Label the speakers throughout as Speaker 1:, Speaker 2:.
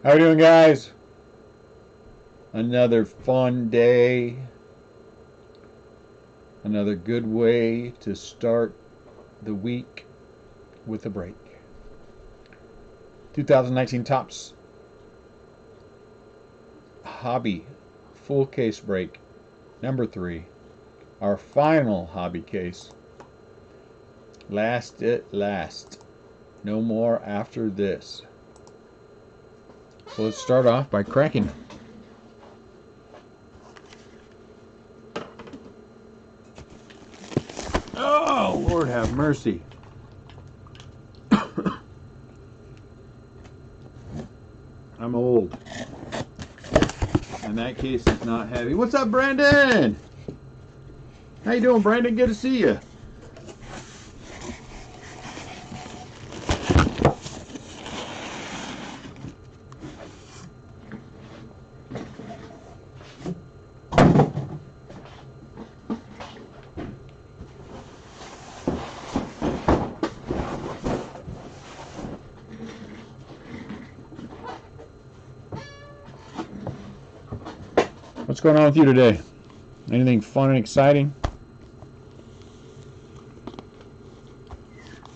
Speaker 1: How are you doing, guys? Another fun day. Another good way to start the week with a break. 2019 Topps Hobby Full Case Break number 3. Our final hobby case. Last at last. No more after this. So let's start off by cracking. Oh, Lord have mercy. I'm old. And that case is not heavy. What's up, Brandon? How you doing, Brandon? Good to see you. What's going on with you today? Anything fun and exciting?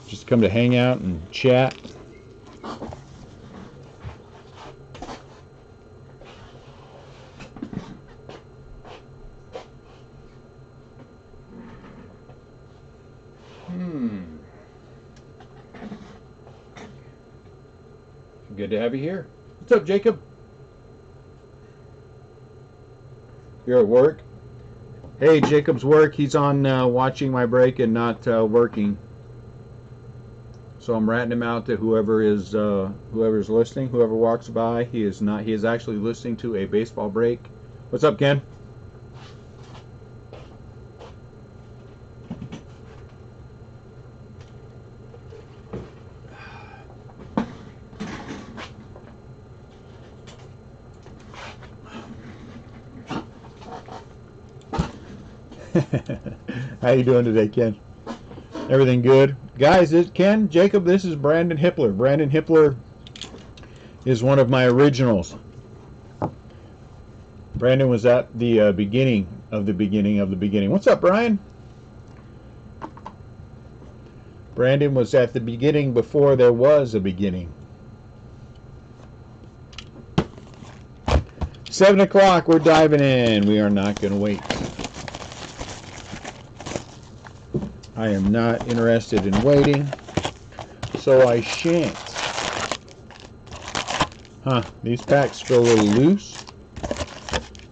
Speaker 1: Just come to hang out and chat? Good to have you here. What's up, Jacob? You're at work? Hey, Jacob's work. He's on watching my break and not working. So I'm ratting him out to whoever's listening, whoever walks by. He is not. He is actually listening to a baseball break. What's up, Ken? How you doing today, Ken? Everything good? Guys, Ken, Jacob, this is Brandon Hippler. Brandon Hippler is one of my originals. Brandon was at the beginning of the beginning of the beginning. What's up, Brian? Brandon was at the beginning before there was a beginning. 7 o'clock, we're diving in. We are not going to wait. I am not interested in waiting, so I shan't. These packs feel a little loose.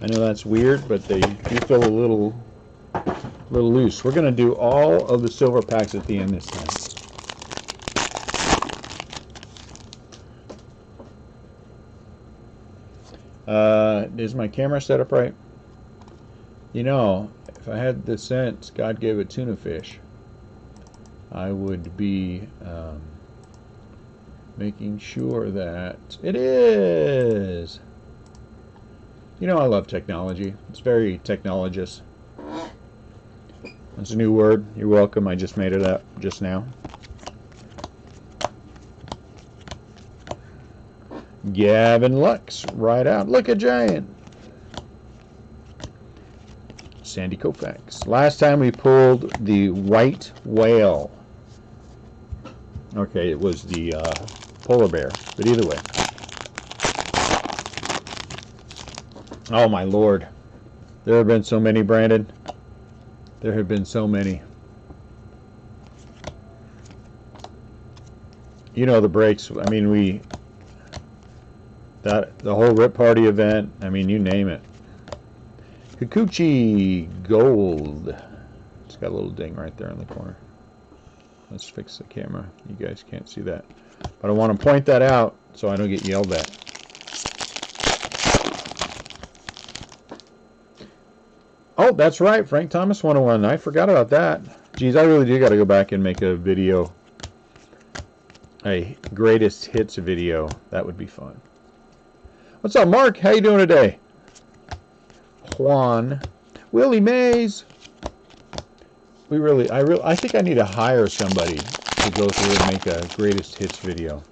Speaker 1: I know that's weird, but they do feel a little loose. We're going to do all of the silver packs at the end this time. Is my camera set up right? You know, if I had the sense God gave a tuna fish, I would be making sure that it is. You know, I love technology. It's very technologious. That's a new word. You're welcome. I just made it up just now. Gavin Lux, right out. Look at Giant. Sandy Koufax. Last time we pulled the white whale. Okay, it was the polar bear, but either way. Oh my Lord. There have been so many, Brandon. There have been so many. You know the breaks. I mean, the whole Rip Party event. I mean, you name it. Kikuchi Gold. It's got a little ding right there in the corner. Let's fix the camera. You guys can't see that. But I want to point that out so I don't get yelled at. Oh, that's right. Frank Thomas 101. I forgot about that. Geez, I really do got to go back and make a video. A greatest hits video. That would be fun. What's up, Mark? How you doing today? Juan. Willie Mays. I think I need to hire somebody to go through and make a greatest hits video.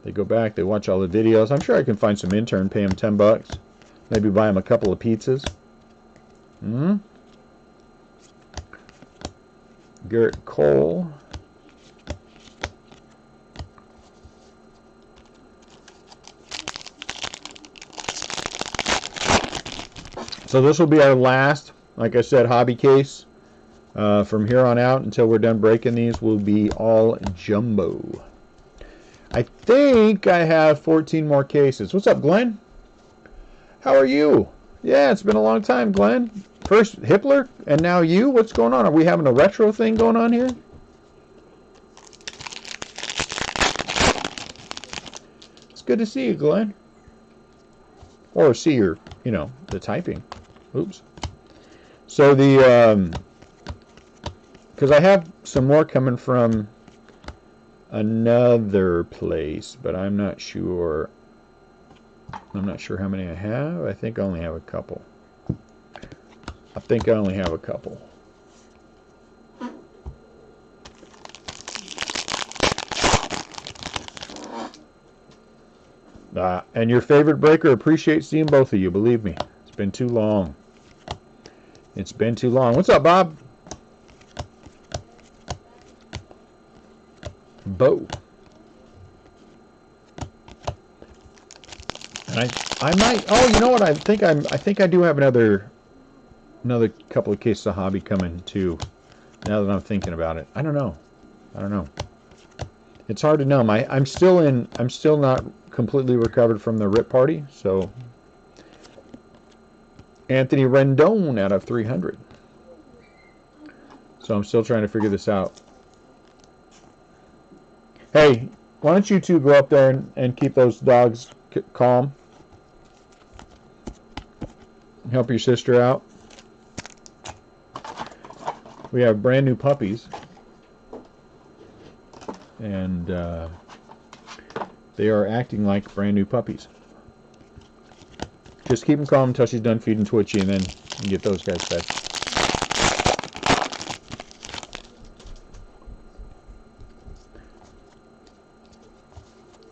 Speaker 1: They go back, they watch all the videos. I'm sure I can find some intern, pay him $10. Maybe buy him a couple of pizzas. Garrett Cole. So this will be our last, like I said, hobby case. From here on out until we're done breaking these will be all jumbo. I think I have 14 more cases. What's up, Glenn? How are you? Yeah, it's been a long time, Glenn. First Hippler, and now you? What's going on? Are we having a retro thing going on here? It's good to see you, Glenn. Or see your, you know, the typing. Oops. So the, because I have some more coming from another place, but I'm not sure. I'm not sure how many I have. I think I only have a couple. And your favorite breaker, appreciate seeing both of you, believe me. It's been too long. It's been too long. What's up, Bob? Bo. And I might, oh, you know what? I think I do have another couple of cases of hobby coming too. Now that I'm thinking about it, I don't know. It's hard to know. I'm still not completely recovered from the rip party. So Anthony Rendon out of 300. So I'm still trying to figure this out. Hey, why don't you two go up there and keep those dogs calm? Help your sister out. We have brand new puppies. And they are acting like brand new puppies. Just keep them calm until she's done feeding Twitchy, and then you can get those guys fed.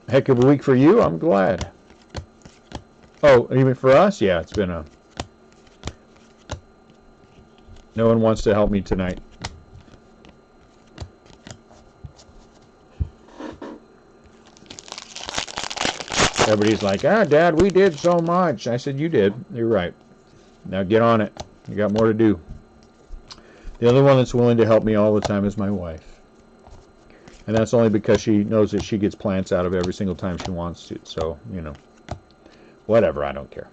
Speaker 1: Heck of a week for you. I'm glad. Oh, even for us? Yeah, it's been a... No one wants to help me tonight. Everybody's like, Dad, we did so much. I said, you did. You're right. Now get on it. You got more to do. The other one that's willing to help me all the time is my wife. And that's only because she knows that she gets plants out of every single time she wants to. So, you know, whatever. I don't care.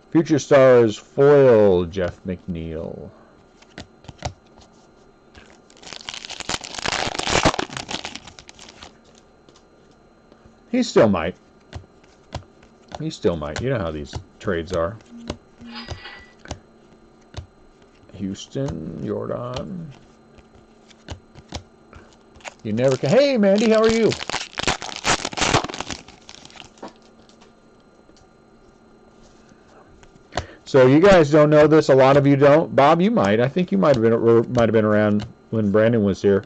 Speaker 1: Future Stars foil Jeff McNeil. He still might. He still might. You know how these trades are. Houston, Jordan. You never can. Hey, Mandy, how are you? So you guys don't know this. A lot of you don't. Bob, you might. I think you might have been around when Brandon was here.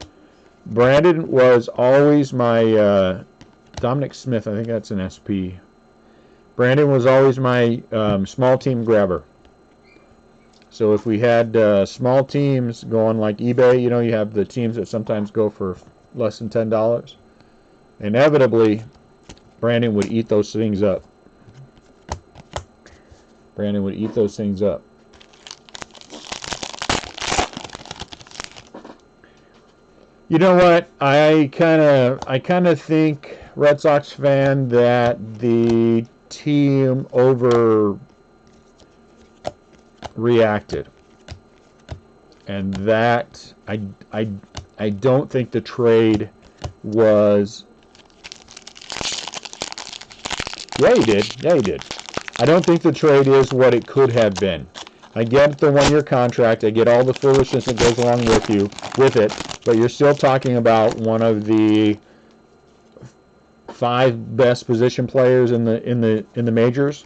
Speaker 1: Brandon was always my Dominic Smith. I think that's an SP. Brandon was always my small team grabber. So if we had small teams going like eBay, you know, you have the teams that sometimes go for less than $10. Inevitably, Brandon would eat those things up. Brandon would eat those things up. You know what? I kind of think, Red Sox fan, that the team overreacted, and that I don't think the trade was. Yeah, he did. I don't think the trade is what it could have been. I get the one-year contract. I get all the foolishness that goes along with it. But you're still talking about one of the 5 best position players in the majors.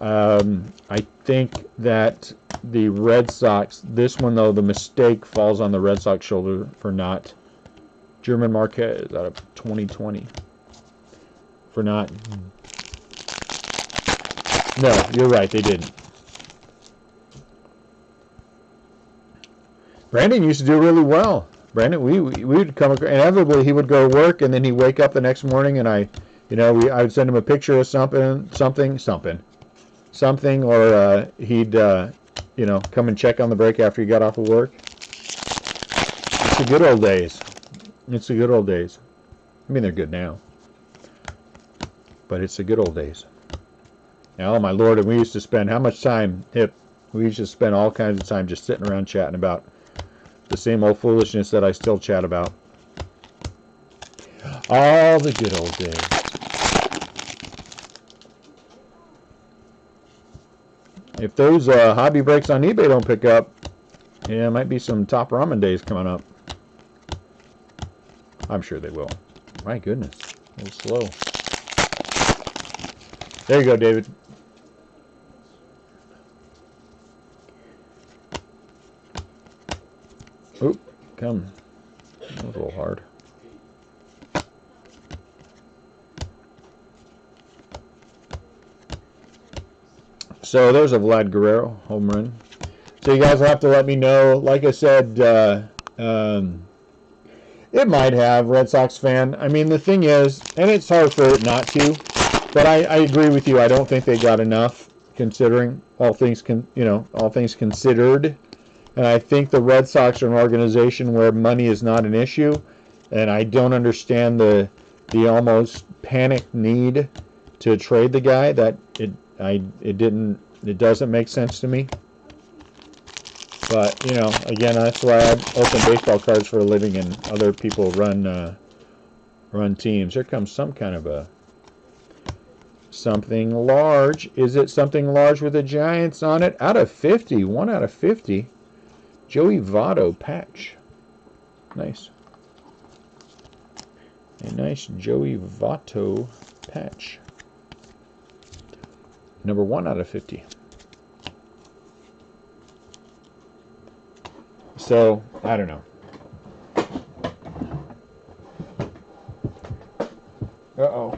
Speaker 1: I think that the Red Sox. This one though, the mistake falls on the Red Sox shoulder for not. German Marquez out of 2020. for not. No, you're right. They didn't. Brandon used to do really well. Brandon, we would come inevitably. He would go to work, and then he'd wake up the next morning, and I would send him a picture of something, or he'd come and check on the break after he got off of work. It's the good old days. It's the good old days. I mean, they're good now, but it's the good old days. Now, oh my Lord, and we used to spend how much time? We used to spend all kinds of time just sitting around chatting about the same old foolishness that I still chat about. All the good old days. If those hobby breaks on eBay don't pick up, yeah, it might be some top ramen days coming up. I'm sure they will. My goodness, a little slow. There you go, David. Oop, come. That was a little hard. So there's a Vlad Guerrero home run. So you guys will have to let me know. Like I said, it might have, Red Sox fan. I mean, the thing is, and it's hard for it not to, but I agree with you. I don't think they got enough, considering all things considered. And I think the Red Sox are an organization where money is not an issue, and I don't understand the almost panic need to trade the guy. That it doesn't make sense to me. But again, that's why I open baseball cards for a living, and other people run teams. Here comes some kind of something large. Is it something large with the Giants on it? Out of 50, 1 out of 50. Joey Votto patch. Nice. A nice Joey Votto patch. Number 1 out of 50. So, I don't know. Uh-oh.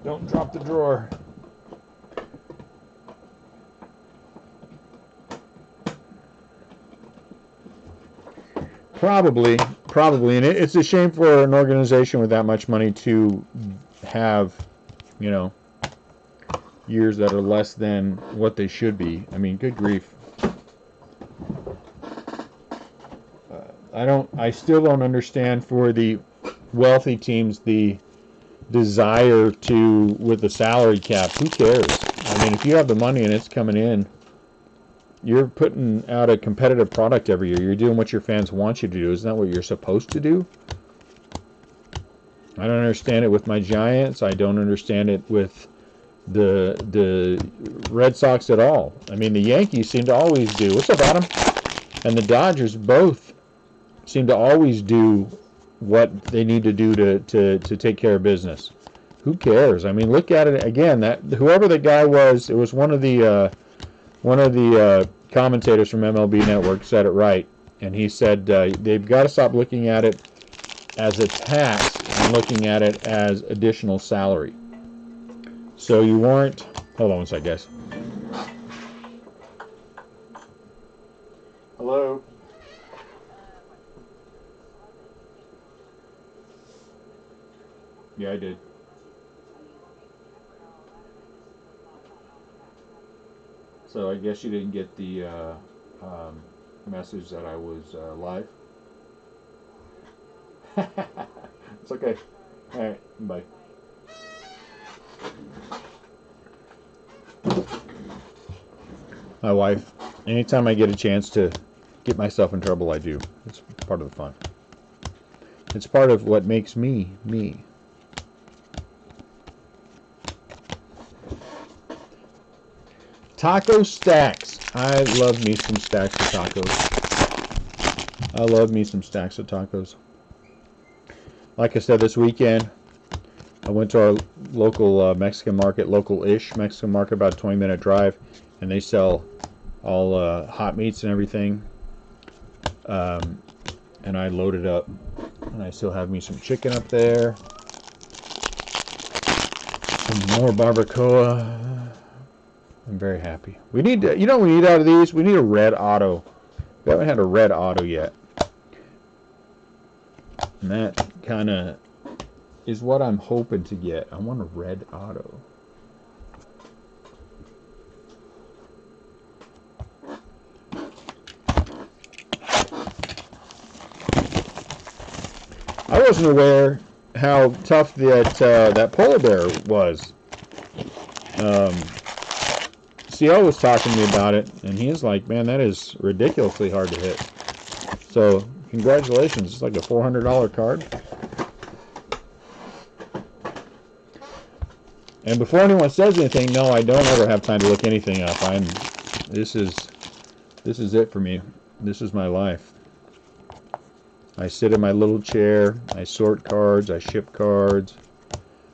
Speaker 1: Don't drop the drawer. Probably, and it's a shame for an organization with that much money to have, years that are less than what they should be. I mean, good grief. I still don't understand for the wealthy teams the desire to, with the salary cap. Who cares? I mean, if you have the money and it's coming in, you're putting out a competitive product every year. You're doing what your fans want you to do. Isn't that what you're supposed to do? I don't understand it with my Giants. I don't understand it with the Red Sox at all. I mean, the Yankees seem to always do. What's up, Adam? And the Dodgers both seem to always do what they need to do to take care of business. Who cares? I mean, look at it again. That whoever the guy was, it was one of the commentators from MLB Network said it right, and he said they've got to stop looking at it as a tax and looking at it as additional salary. So you weren't. Hold on one second, guys. Hello. Yeah, I did. So I guess you didn't get the message that I was live. It's okay. All right, bye. My wife, anytime I get a chance to get myself in trouble, I do. It's part of the fun. It's part of what makes me, me. Taco stacks. I love me some stacks of tacos. I love me some stacks of tacos. Like I said, this weekend, I went to our local Mexican market, local-ish Mexican market, about a 20-minute drive, and they sell all hot meats and everything. And I loaded up, and I still have me some chicken up there. Some more barbacoa. I'm very happy. We need to, you know what we need out of these? We need a red auto. We haven't had a red auto yet. And that kind of is what I'm hoping to get. I want a red auto. I wasn't aware how tough that polar bear was. CL was talking to me about it, and he was like, man, that is ridiculously hard to hit. So, congratulations. It's like a $400 card. And before anyone says anything, no, I don't ever have time to look anything up. This is it for me. This is my life. I sit in my little chair, I sort cards, I ship cards,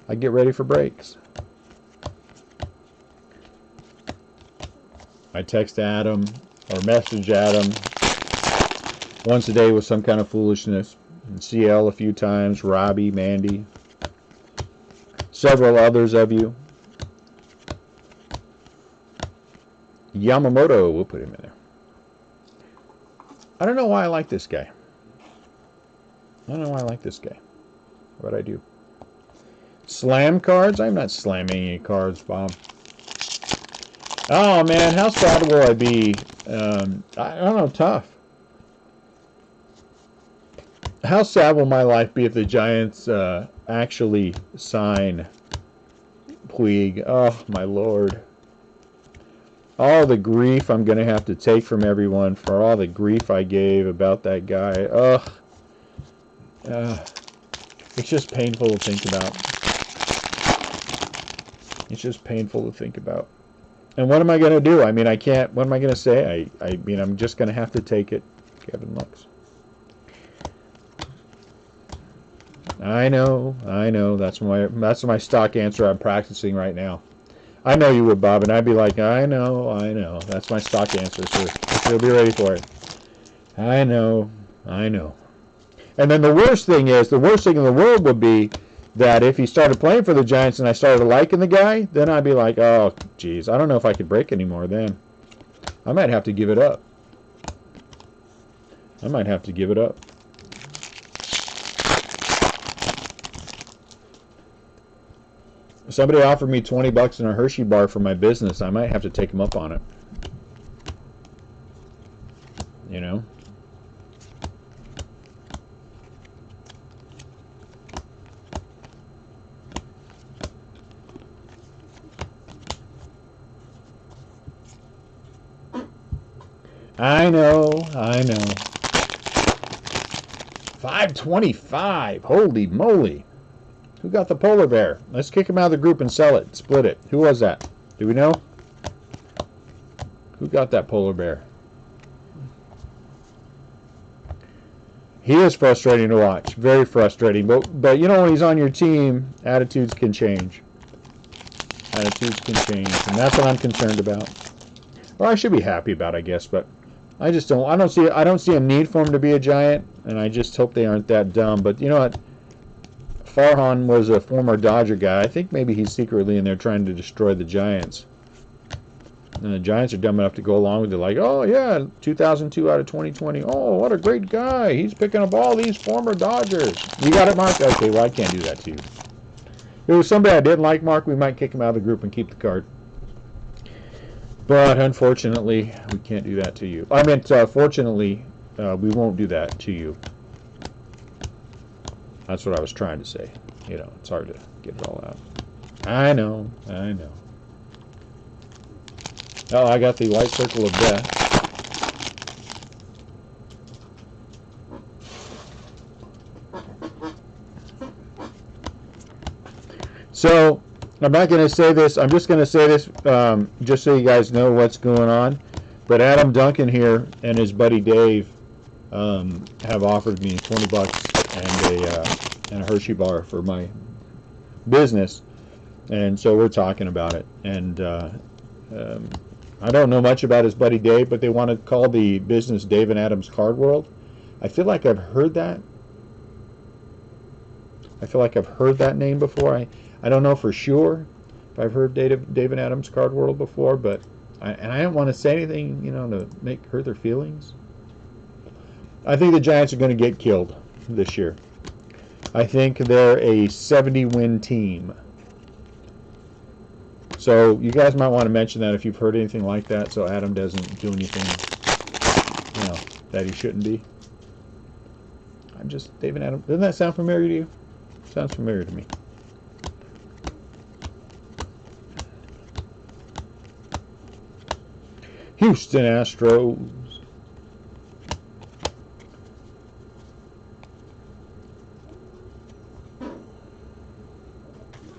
Speaker 1: I get ready for breaks. I text Adam or message Adam once a day with some kind of foolishness. And CL a few times, Robbie, Mandy, several others of you. Yamamoto, we'll put him in there. I don't know why I like this guy. I don't know why I like this guy. What I do? Slam cards? I'm not slamming any cards, Bob. Oh man, how sad will I be? I don't know, tough. How sad will my life be if the Giants actually sign Puig? Oh my lord. All the grief I'm going to have to take from everyone for all the grief I gave about that guy. Ugh. It's just painful to think about. It's just painful to think about. And what am I going to do? I mean, I can't. What am I going to say? I mean, I'm just going to have to take it. Kevin looks. I know. That's my stock answer I'm practicing right now. I know you would, Bob, and I'd be like, I know. That's my stock answer, sir. You'll be ready for it. I know. And then the worst thing in the world would be that if he started playing for the Giants and I started liking the guy, then I'd be like, oh, geez, I don't know if I could break anymore then. I might have to give it up. Somebody offered me $20 in a Hershey bar for my business. I might have to take him up on it. You know? I know. 525. Holy moly. Who got the polar bear? Let's kick him out of the group and sell it. Split it. Who was that? Do we know? Who got that polar bear? He is frustrating to watch. Very frustrating. But you know, when he's on your team, attitudes can change. And that's what I'm concerned about. Or I should be happy about, I guess, but I don't see a need for him to be a Giant, and I just hope they aren't that dumb. But you know what? Farhan was a former Dodger guy. I think maybe he's secretly in there trying to destroy the Giants. And the Giants are dumb enough to go along with it, like, oh yeah, 2002 out of 2020. Oh, what a great guy. He's picking up all these former Dodgers. You got it, Mark? Okay, well, I can't do that to you. If it was somebody I didn't like, Mark, we might kick him out of the group and keep the card. But unfortunately, we can't do that to you. I meant, fortunately, we won't do that to you. That's what I was trying to say. You know, it's hard to get it all out. I know. Oh, I got the white circle of death. So, I'm not going to say this. I'm just going to say this just so you guys know what's going on. But Adam Duncan here and his buddy Dave have offered me $20 and a Hershey bar for my business, and so we're talking about it. And I don't know much about his buddy Dave, but they want to call the business Dave and Adam's Card World. I feel like I've heard that. I feel like I've heard that name before. I don't know for sure, I've heard David Adams Card World before, but I didn't want to say anything, to make hurt their feelings. I think the Giants are going to get killed this year. I think they're a 70-win team. So you guys might want to mention that if you've heard anything like that, so Adam doesn't do anything, that he shouldn't be. I'm just David Adams. Doesn't that sound familiar to you? Sounds familiar to me. Houston Astros.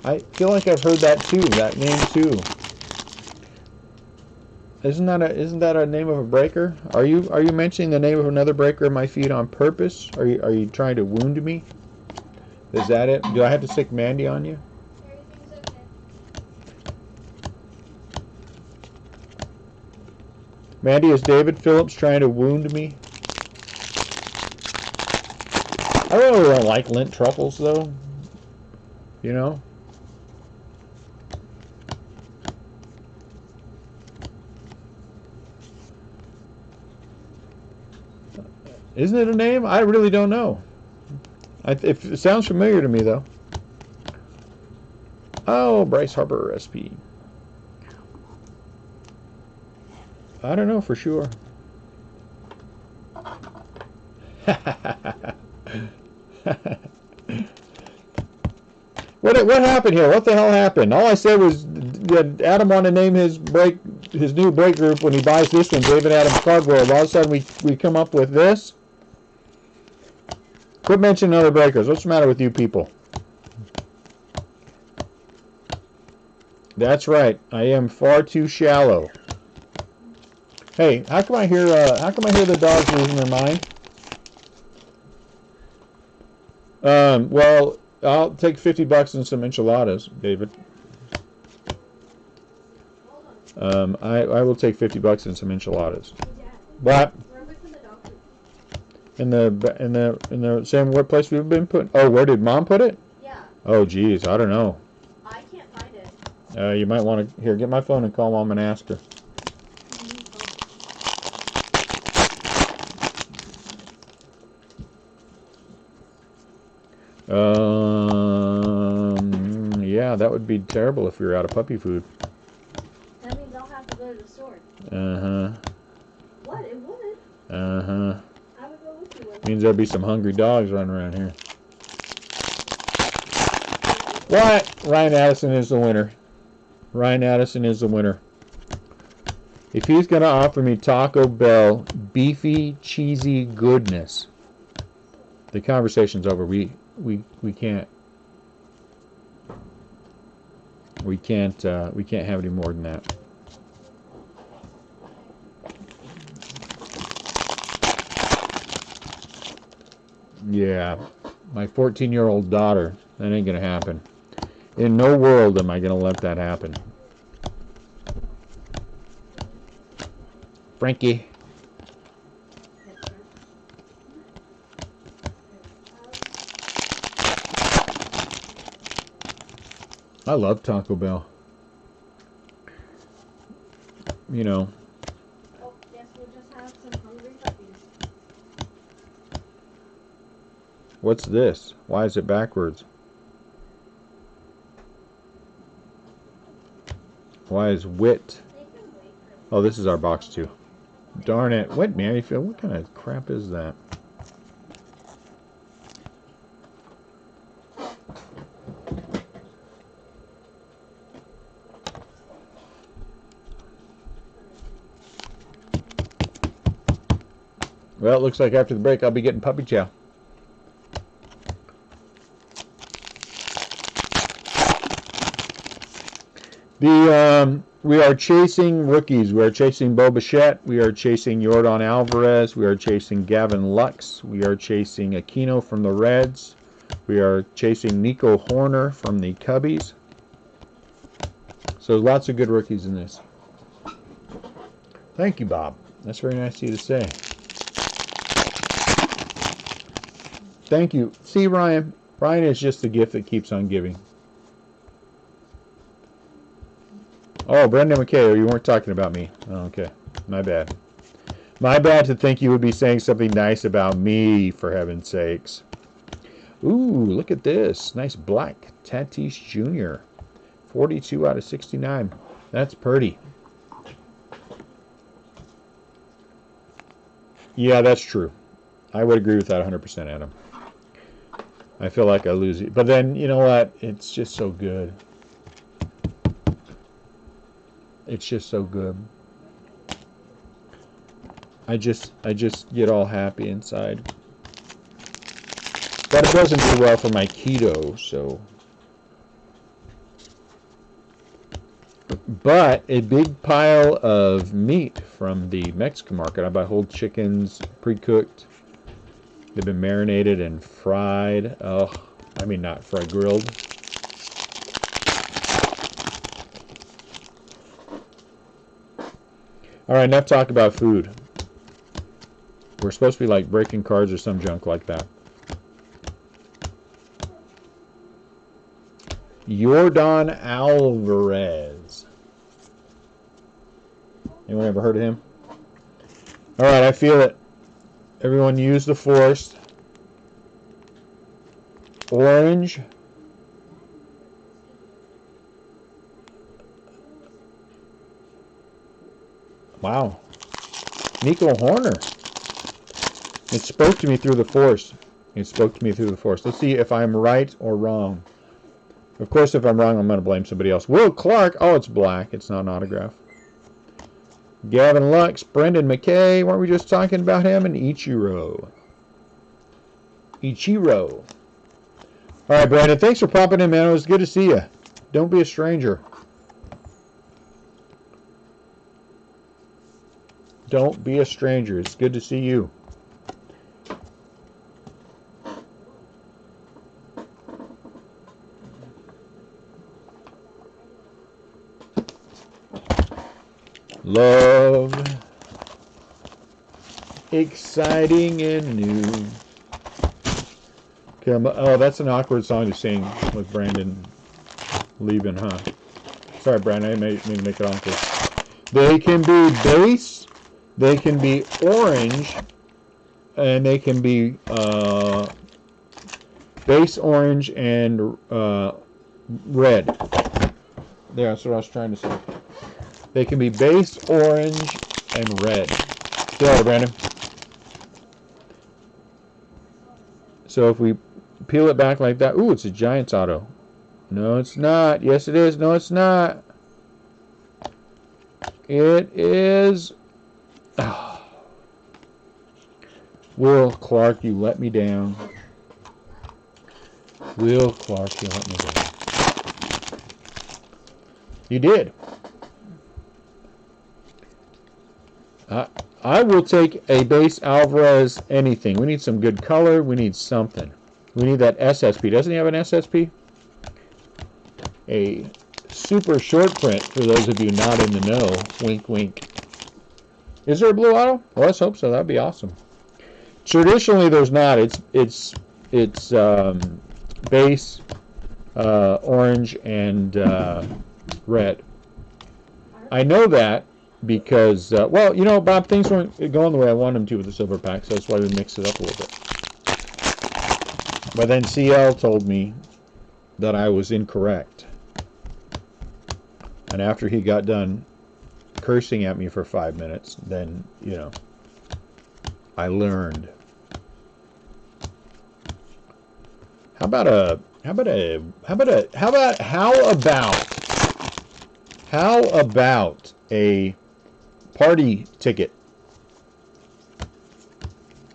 Speaker 1: I feel like I've heard that too. That name too. Isn't that a name of a breaker? Are you mentioning the name of another breaker in my feed on purpose? Are you trying to wound me? Is that it? Do I have to stick Mandy on you?
Speaker 2: Everything's okay.
Speaker 1: Mandy, is David Phillips trying to wound me? I really don't like lint truffles though. Isn't it a name? I really don't know. It sounds familiar to me, though. Oh, Bryce Harper SP. I don't know for sure. What happened here? What the hell happened? All I said was that Adam wanted to name his new break group when he buys this one, David Adams Card World. All of a sudden we come up with this. Quit mentioning other breakers. What's the matter with you people? That's right. I am far too shallow. Hey, how come I hear the dogs losing their mind? Well, I'll take $50 and some enchiladas, David. I will take $50 and some enchiladas. What? In the same workplace we've been putting. Oh, where did Mom put it?
Speaker 2: Yeah.
Speaker 1: Oh, geez, I don't know.
Speaker 2: I can't find it.
Speaker 1: You might want to get my phone and call Mom and ask her. Yeah, that would be terrible if we were out of puppy food.
Speaker 2: That means I'll have to go to the store. What? It would. I would go with you.
Speaker 1: Means there'll be some hungry dogs running around here. What? Ryan Addison is the winner. Ryan Addison is the winner. If he's going to offer me Taco Bell beefy, cheesy goodness, the conversation's over. We can't. We can't have any more than that. Yeah, my 14-year-old daughter. That ain't gonna happen. In no world am I gonna let that happen. Frankie. I love Taco Bell.
Speaker 2: Oh, guess we'll just have some hungry puppies.
Speaker 1: What's this? Why is it backwards? Why is wit? Oh, this is our box too. Darn it. What, man? What kind of crap is that? Well, it looks like after the break I'll be getting puppy chow. We are chasing rookies. We are chasing Bo Bichette. We are chasing Yordan Alvarez. We are chasing Gavin Lux. We are chasing Aquino from the Reds. We are chasing Nico Horner from the Cubbies. So lots of good rookies in this. Thank you, Bob. That's very nice of you to say. Thank you. See, Ryan. Ryan is just the gift that keeps on giving. Oh, Brendan McKay, you weren't talking about me. Oh, okay. My bad. My bad to think you would be saying something nice about me, for heaven's sakes. Ooh, look at this. Nice black Tatis Jr. 42 out of 69. That's pretty. Yeah, that's true. I would agree with that 100%, Adam. I feel like I lose it. But then, you know what? It's just so good. It's just so good. I just get all happy inside. But it doesn't do well for my keto, so. But a big pile of meat from the Mexican market. I buy whole chickens, pre-cooked. They've been marinated and fried. Oh, I mean not fried, grilled. All right, enough talk about food. We're supposed to be like breaking cards or some junk like that. Yordan Alvarez. Anyone ever heard of him? All right, I feel it. Everyone use the force. Orange. Wow. Nico Horner. It spoke to me through the force. It spoke to me through the force. Let's see if I'm right or wrong. Of course, if I'm wrong, I'm going to blame somebody else. Will Clark. Oh, it's black. It's not an autograph. Gavin Lux. Brendan McKay. Weren't we just talking about him? And Ichiro. Ichiro. All right, Brandon. Thanks for popping in, man. It was good to see you. Don't be a stranger. Don't be a stranger. It's good to see you. Love, exciting and new. Oh, that's an awkward song to sing with Brandon leaving, huh? Sorry, Brandon, I didn't mean to make it awkward. They can be base, they can be orange, and they can be base orange and red. There, that's what I was trying to say. They can be base orange and red. Stay out, Brandon. So if we peel it back like that, ooh, it's a Giants auto. No, it's not. Yes, it is. No, it's not. It is. Oh. Will Clark, you let me down. Will Clark, you let me down. You did. I will take a base Alvarez anything. We need some good color. We need something. We need that SSP. Doesn't he have an SSP? A super short print for those of you not in the know. Wink, wink. Is there a blue auto? Well, let's hope so. That'd be awesome. Traditionally, there's not. It's base, orange, and red. I know that because, well, you know, Bob, things weren't going the way I wanted them to with the silver pack, so that's why we mixed it up a little bit. But then CL told me that I was incorrect. And after he got done cursing at me for 5 minutes, then, you know, I learned. How about a party ticket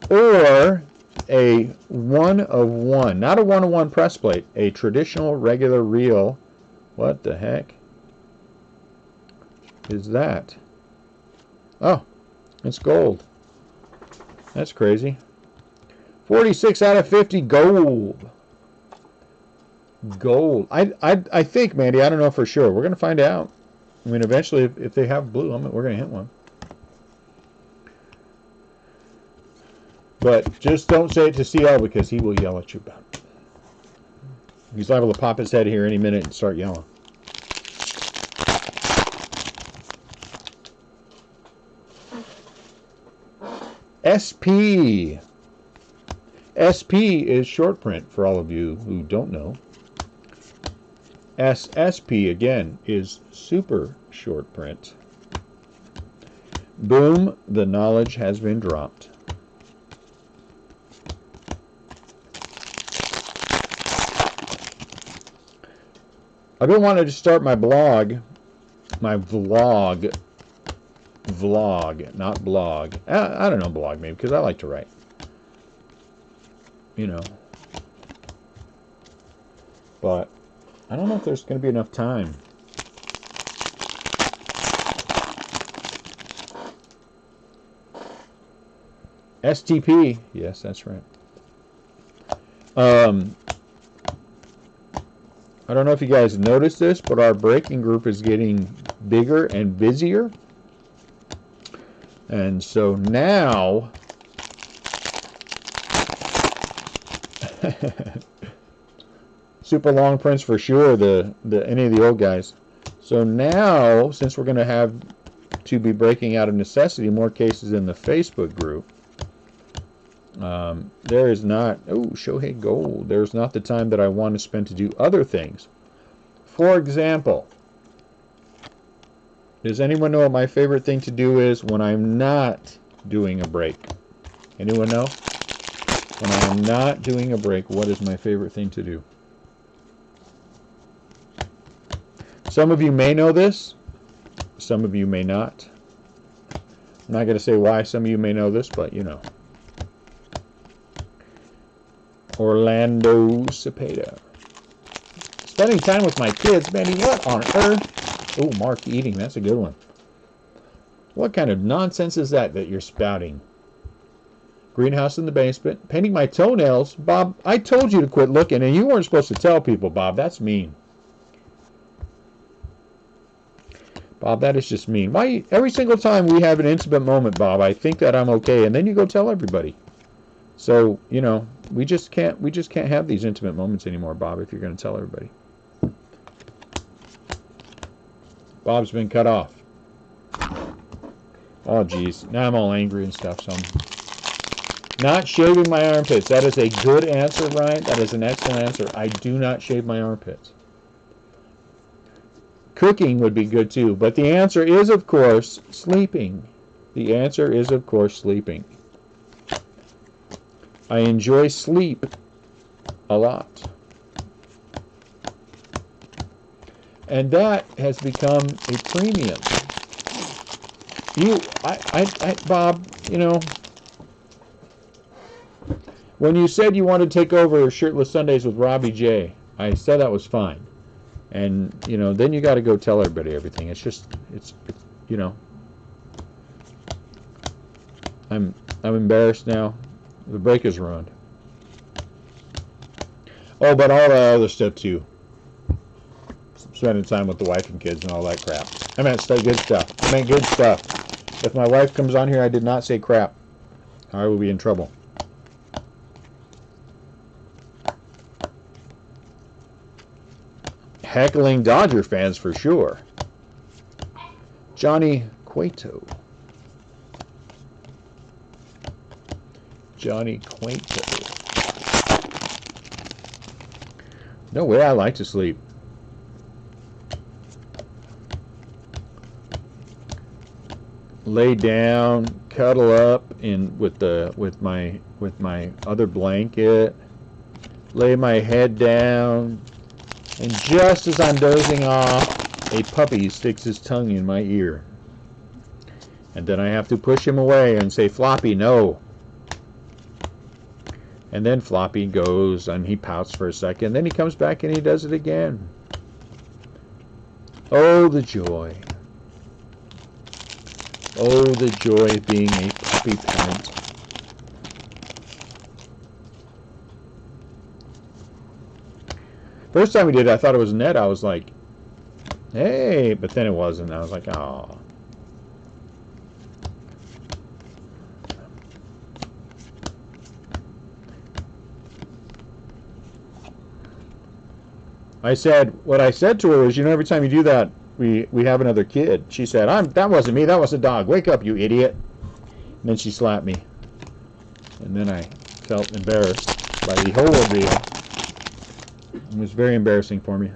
Speaker 1: or a 1 of 1, not a 1 of 1 press plate, a traditional regular reel. What the heck is that? Oh, it's gold. That's crazy. 46 out of 50 gold. Gold. I think, Mandy, I don't know for sure. We're going to find out. I mean, eventually, if they have blue, we're going to hit one. But just don't say it to CL because he will yell at you about it. He's liable to pop his head here any minute and start yelling. SP. SP is short print for all of you who don't know. SSP again is super short print. Boom, the knowledge has been dropped. I've been wanting to start my blog, not blog. I don't know, blog maybe, because I like to write. You know. But I don't know if there's going to be enough time. STP, yes, that's right. I don't know if you guys noticed this, but our breaking group is getting bigger and busier. And so now, super long prints for sure, any of the old guys. So now, since we're going to have to be breaking out of necessity more cases in the Facebook group, there is not, Shohei Gold, there's not the time that I want to spend to do other things. For example, does anyone know what my favorite thing to do is when I'm not doing a break? Anyone know? When I am not doing a break, what is my favorite thing to do? Some of you may know this. Some of you may not. I'm not going to say why some of you may know this, but you know. Orlando Cepeda. Spending time with my kids, Mandy, what on earth? Oh, Mark eating, that's a good one. What kind of nonsense is that you're spouting? Greenhouse in the basement. Painting my toenails. Bob, I told you to quit looking, and you weren't supposed to tell people, Bob. That's mean. Bob, that is just mean. Why, every single time we have an intimate moment, Bob, I think that I'm okay, and then you go tell everybody. So, you know, we just can't have these intimate moments anymore, Bob, if you're going to tell everybody. Bob's been cut off. Oh, geez. Now I'm all angry and stuff, so I'm not shaving my armpits. That is a good answer, Ryan. That is an excellent answer. I do not shave my armpits. Cooking would be good, too. But the answer is, of course, sleeping. The answer is, of course, sleeping. I enjoy sleep a lot. And that has become a premium. Bob, you know, when you said you wanted to take over Shirtless Sundays with Robbie J, I said that was fine. And, you know, then you got to go tell everybody everything. It's just, it's you know, I'm embarrassed now. The break is ruined. Oh, but all the other stuff too. Spending time with the wife and kids and all that crap. I meant good stuff. I meant good stuff. If my wife comes on here, I did not say crap. I will be in trouble. Heckling Dodger fans for sure. Johnny Cueto. Johnny Cueto. No way, I like to sleep. Lay down, cuddle up in with my other blanket. Lay my head down, and just as I'm dozing off, a puppy sticks his tongue in my ear. And then I have to push him away and say, Floppy, no. And then Floppy goes and he pouts for a second. Then he comes back and he does it again. Oh, the joy. Oh, the joy of being a puppy parent. First time we did it, I thought it was Ned. I was like, hey, but then it wasn't. I was like, oh. What I said to her was, you know, every time you do that, we have another kid. She said, that wasn't me, that was a dog. Wake up, you idiot. And then she slapped me. And then I felt embarrassed by the whole ordeal. It was very embarrassing for me.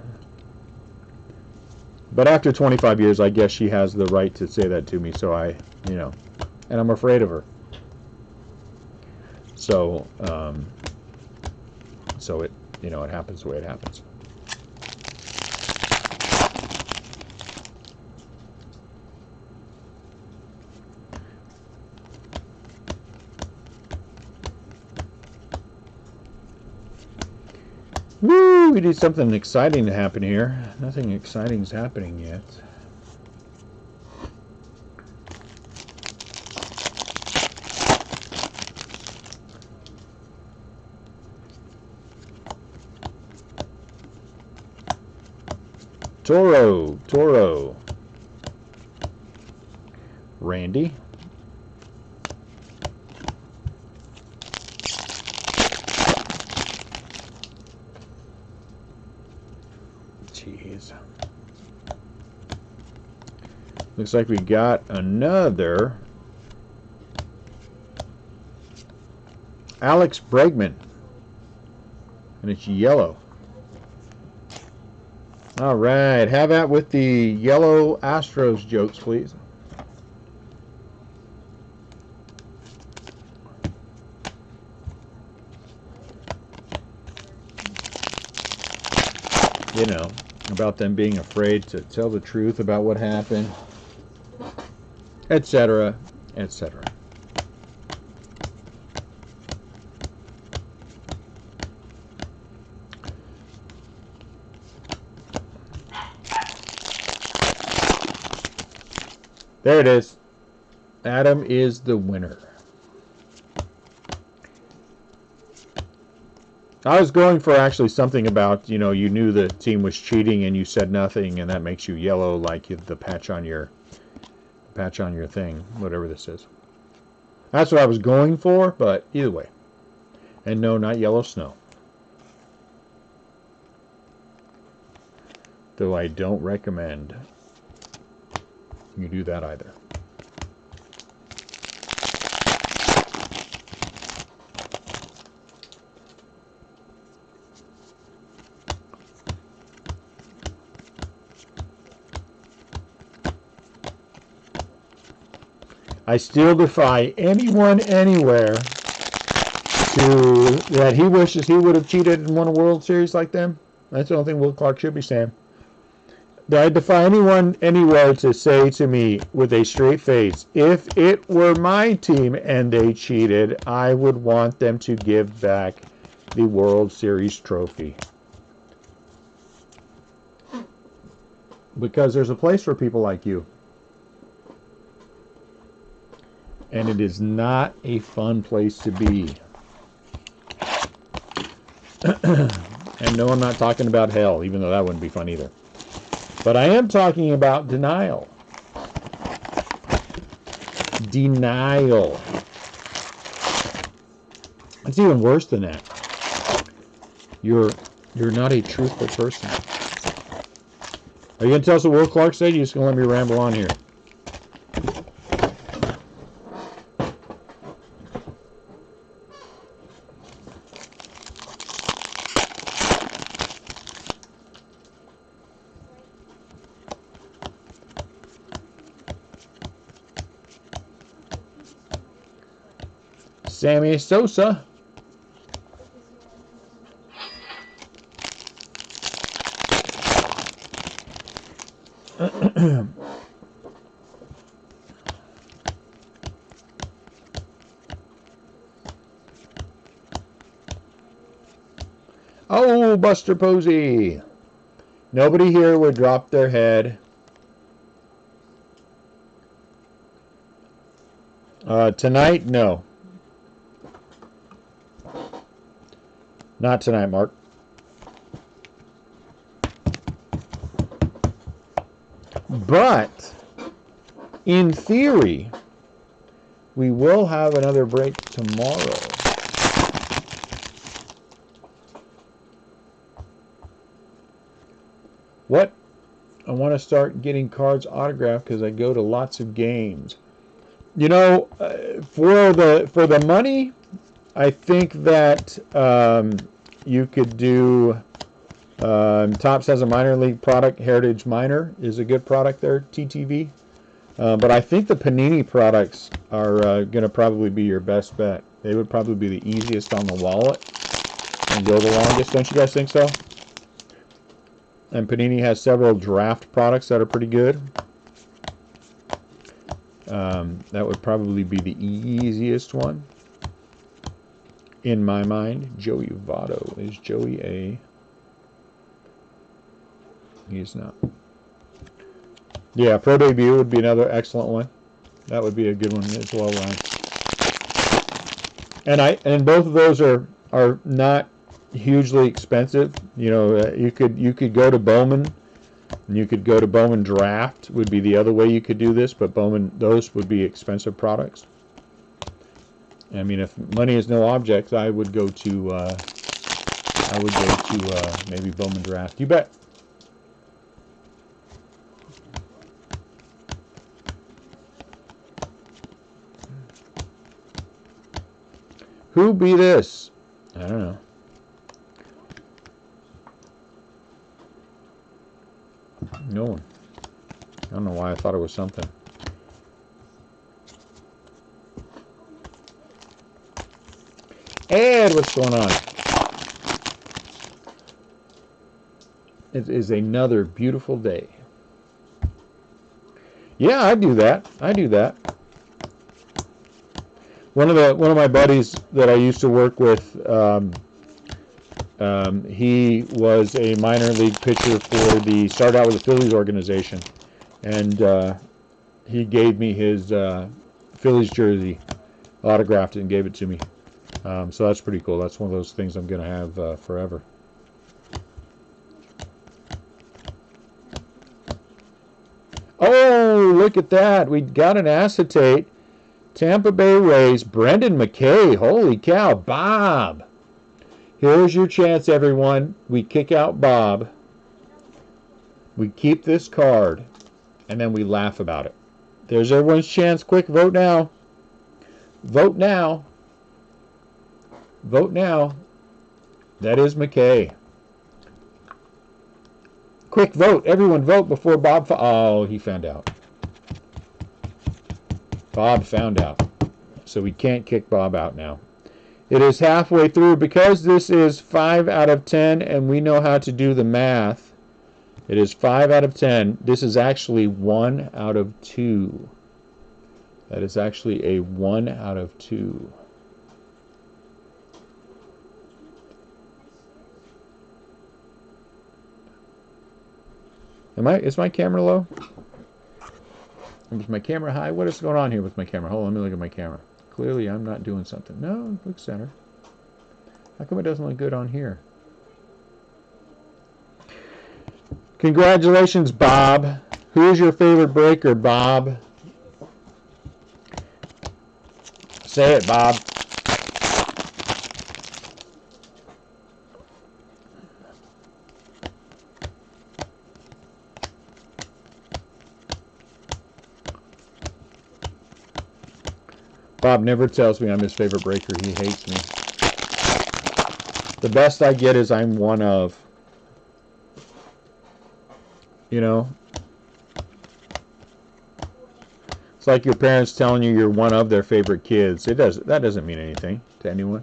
Speaker 1: But after 25 years, I guess she has the right to say that to me. So I, and I'm afraid of her. So, it, it happens the way it happens. Woo! We need something exciting to happen here. Nothing exciting is happening yet. Toro. Randy. Jeez. Looks like we got another Alex Bregman. And it's yellow. All right, have at with the yellow Astros jokes, please. About them being afraid to tell the truth about what happened, etc., etc. There it is. Adam is the winner. I was going for actually something about, you knew the team was cheating and you said nothing, and that makes you yellow, like the patch on your thing, whatever this is. That's what I was going for, but either way. And no, not yellow snow. Though I don't recommend you do that either. I still defy anyone anywhere that he wishes he would have cheated and won a World Series like them. That's the only thing Will Clark should be saying. I defy anyone anywhere to say to me with a straight face, if it were my team and they cheated, I would want them to give back the World Series trophy. Because there's a place for people like you. And it is not a fun place to be. And no, I'm not talking about hell, even though that wouldn't be fun either. But I am talking about denial. Denial. It's even worse than that. You're not a truthful person. Are you going to tell us what Will Clark said? You're just going to let me ramble on here. Sammy Sosa. Oh, Buster Posey. Nobody here would drop their head. Tonight, no. Not tonight, Mark. But, in theory, we will have another break tomorrow. What? I want to start getting cards autographed because I go to lots of games. For the money, I think that you could do. Tops has a minor league product. Heritage Minor is a good product there. TTV. But I think the Panini products are going to probably be your best bet. They would probably be the easiest on the wallet and go the longest. Don't you guys think so? And Panini has several draft products that are pretty good. That would probably be the easiest one. In my mind, Joey Votto. Is Joey a... He's not. Yeah, Pro Debut would be another excellent one. That would be a good one as well, Ryan. And both of those are not hugely expensive. You know, you could go to Bowman, and you could go to Bowman Draft would be the other way you could do this, but Bowman, those would be expensive products. I mean, if money is no object, I would go to maybe Bowman Draft. You bet. Who be this? I don't know. No one. I don't know why I thought it was something. Ed, what's going on? It is another beautiful day. Yeah, I do that. One of my buddies that I used to work with, he was a minor league pitcher started out with the Phillies organization, and he gave me his Phillies jersey, autographed it, and gave it to me. So that's pretty cool. That's one of those things I'm going to have forever. Oh, look at that. We got an acetate. Tampa Bay Rays, Brendan McKay. Holy cow, Bob. Here's your chance, everyone. We kick out Bob. We keep this card, and then we laugh about it. There's everyone's chance. Quick, vote now. Vote now. Vote now. That is McKay. Quick vote. Everyone vote before Bob... Oh, he found out. Bob found out. So we can't kick Bob out now. It is halfway through. Because this is 5 out of 10 and we know how to do the math, it is 5 out of 10. This is actually 1 out of 2. That is actually a 1 out of 2. Is my camera low? Is my camera high? What is going on here with my camera? Hold on, let me look at my camera. Clearly I'm not doing something. No, it looks center. How come it doesn't look good on here? Congratulations, Bob. Who is your favorite breaker, Bob? Say it, Bob. Bob never tells me I'm his favorite breaker. He hates me. The best I get is I'm one of. You know? It's like your parents telling you you're one of their favorite kids. That doesn't mean anything to anyone.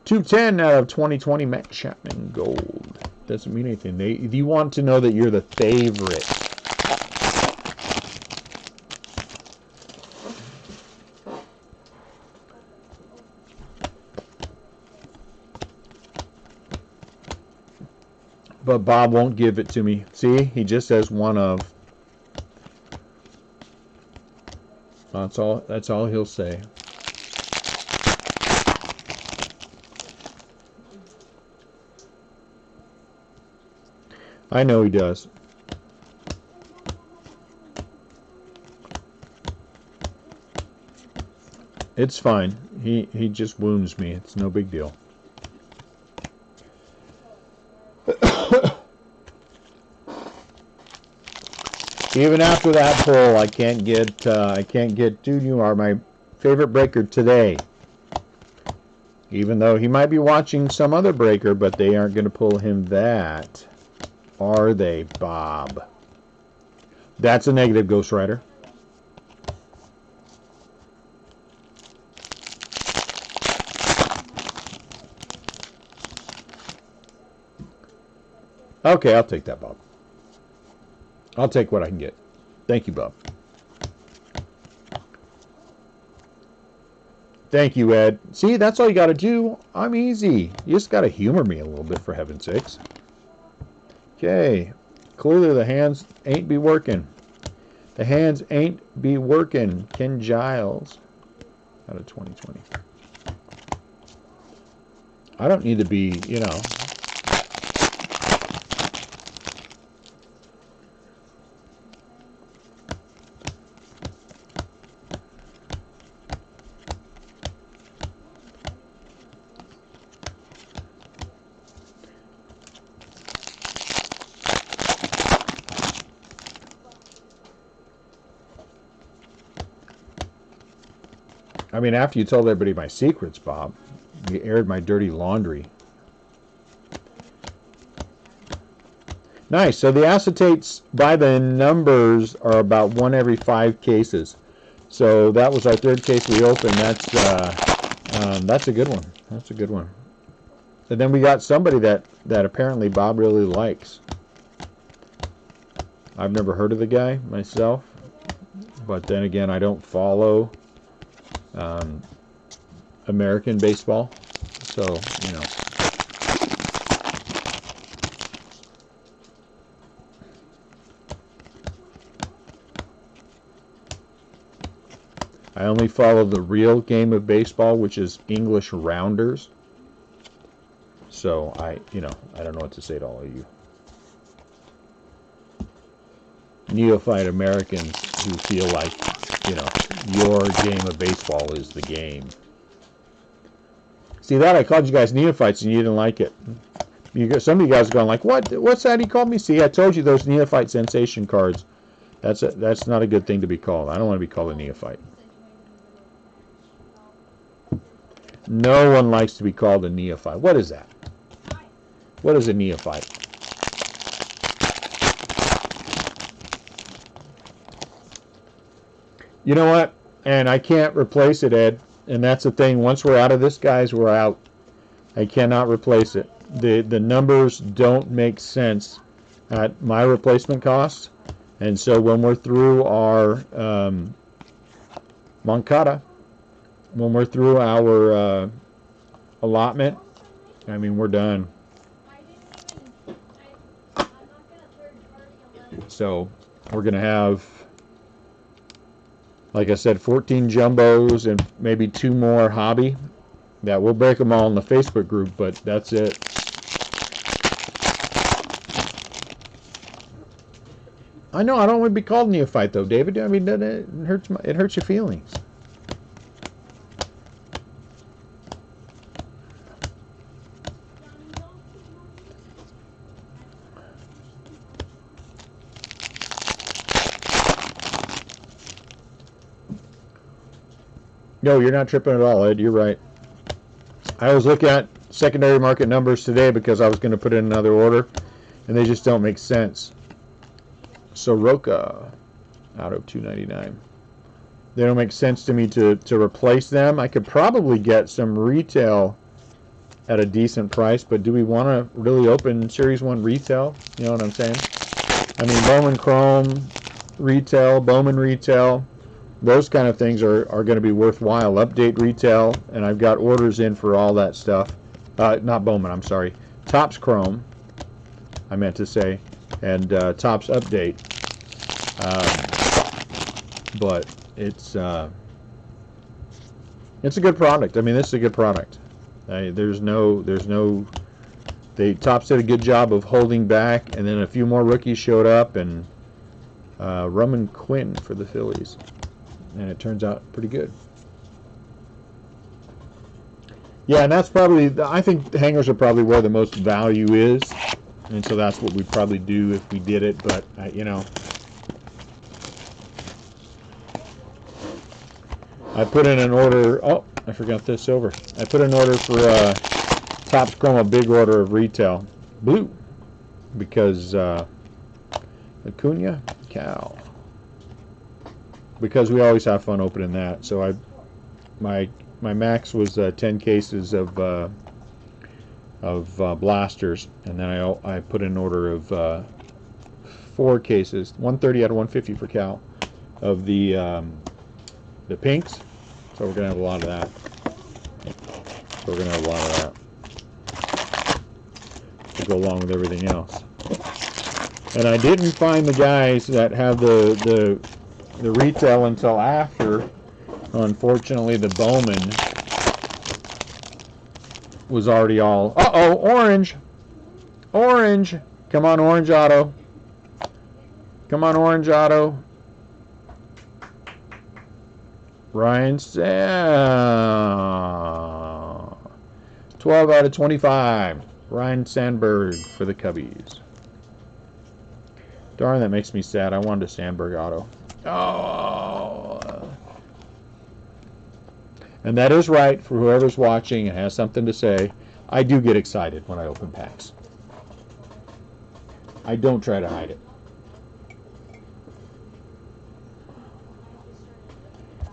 Speaker 1: 210 out of 2020 Matt Chapman Gold. Doesn't mean anything. You want to know that you're the favorite. But Bob won't give it to me. See? He just says one of. That's all he'll say. I know he does. It's fine. He just wounds me. It's no big deal. Even after that poll, I can't get. Dude, you are my favorite breaker today. Even though he might be watching some other breaker, but they aren't going to pull him that. Are they, Bob? That's a negative, Ghost Rider. Okay, I'll take that, Bob. I'll take what I can get. Thank you, Bob. Thank you, Ed. See, that's all you got to do. I'm easy. You just got to humor me a little bit, for heaven's sakes. Okay. Clearly the hands ain't be working. The hands ain't be working. Ken Giles out of 2020. I don't need to be, you know. I mean, after you told everybody my secrets, Bob, you aired my dirty laundry. Nice. So the acetates by the numbers are about 1 every 5 cases. So that was our 3rd case we opened. That's a good one. That's a good one. And then we got somebody that apparently Bob really likes. I've never heard of the guy myself, but then again, I don't follow American baseball, so you know. I only follow the real game of baseball, which is English rounders. So I don't know what to say to all of you neophyte Americans who feel like, your game of baseball is the game. See that? I called you guys neophytes and you didn't like it. Some of you guys are going like, what's that he called me? See, I told you those neophyte sensation cards. That's not a good thing to be called. I don't want to be called a neophyte. No one likes to be called a neophyte. What is that? What is a neophyte? You know what? And I can't replace it, Ed. And that's the thing. Once we're out of this, guys, we're out. I cannot replace it. The numbers don't make sense at my replacement cost. And so when we're through our Moncada, when we're through our allotment, I mean, we're done. So we're going to have, like I said, 14 jumbos and maybe 2 more hobby. That we'll break them all in the Facebook group, but that's it. I know I don't want to be called neophyte though, David. I mean, it hurts your feelings. No, you're not tripping at all, Ed. You're right. I was looking at secondary market numbers today because I was going to put in another order, and they just don't make sense. Soroka out of 299. They don't make sense to me to replace them. I could probably get some retail at a decent price, but do we want to really open Series 1 retail? You know what I'm saying? I mean, Bowman Chrome retail, Bowman retail, those kind of things are going to be worthwhile. Update retail, and I've got orders in for all that stuff. Not Bowman, I'm sorry. Topps Chrome, I meant to say, and Topps Update. But it's a good product. I mean, this is a good product. Topps did a good job of holding back, and then a few more rookies showed up, and Roman Quinn for the Phillies. And it turns out pretty good. Yeah, and that's probably, I think the hangers are probably where the most value is. And so that's what we'd probably do if we did it. But, I put in an order. Oh, I forgot this silver. I put in an order for Topps Chroma big order of retail blue because Acuna Cal. Because we always have fun opening that. So my max was 10 cases of blasters, and then I put in an order of 4 cases, 130 out of 150 for Cal, of the pinks. So we're gonna have a lot of that. To go along with everything else. And I didn't find the guys that have the retail until after. Unfortunately, the Bowman was already all. Uh-oh, orange! Orange! Come on, orange auto. Come on, orange auto. Ryan Sand. 12 out of 25. Ryan Sandberg for the Cubbies. Darn, that makes me sad. I wanted a Sandberg auto. Oh. And that is right for whoever's watching and has something to say. I do get excited when I open packs. I don't try to hide it.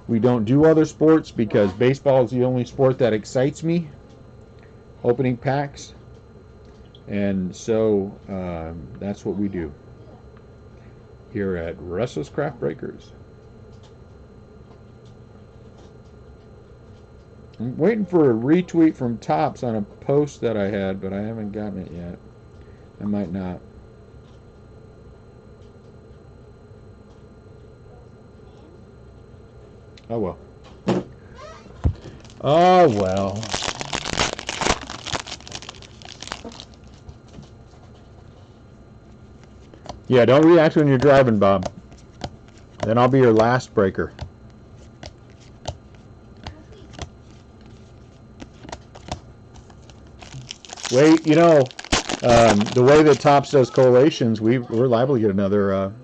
Speaker 1: We don't do other sports because baseball is the only sport that excites me. Opening packs. And so that's what we do here at Restlesscraft Breakers. I'm waiting for a retweet from Topps on a post that I had, but I haven't gotten it yet. I might not. Oh well. Oh well. Yeah, don't react when you're driving, Bob. Then I'll be your last breaker. Wait, you know, the way that Topps does collations, we're liable to get another,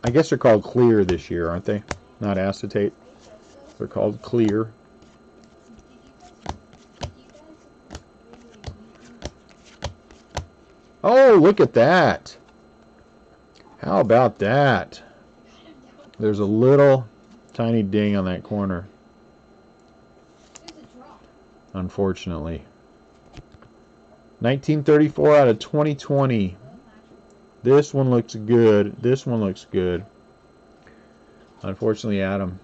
Speaker 1: I guess they're called clear this year, aren't they? Not acetate. They're called clear. Oh, look at that. How about that? There's a little tiny ding on that corner. Unfortunately. 1934 out of 2020. This one looks good. This one looks good. Unfortunately, Adam.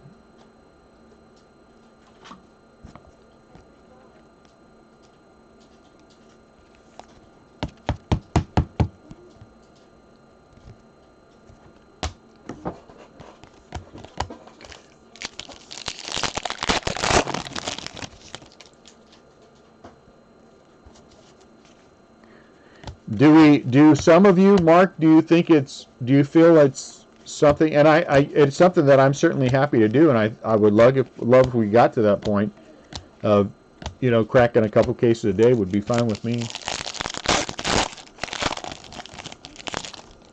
Speaker 1: Do some of you, Mark, do you feel it's something, and it's something that I'm certainly happy to do, and I would love if we got to that point of, you know, cracking a couple cases a day would be fine with me.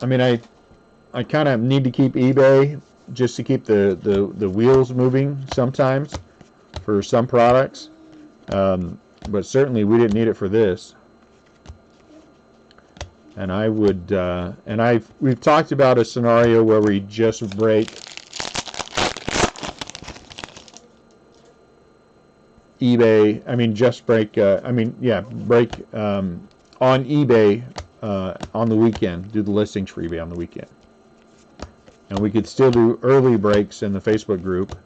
Speaker 1: I mean, I kind of need to keep eBay just to keep the wheels moving sometimes for some products, but certainly we didn't need it for this. And I would, we've talked about a scenario where we just break eBay. I mean, just break. Break on eBay on the weekend. Do the listings for eBay on the weekend, and we could still do early breaks in the Facebook group.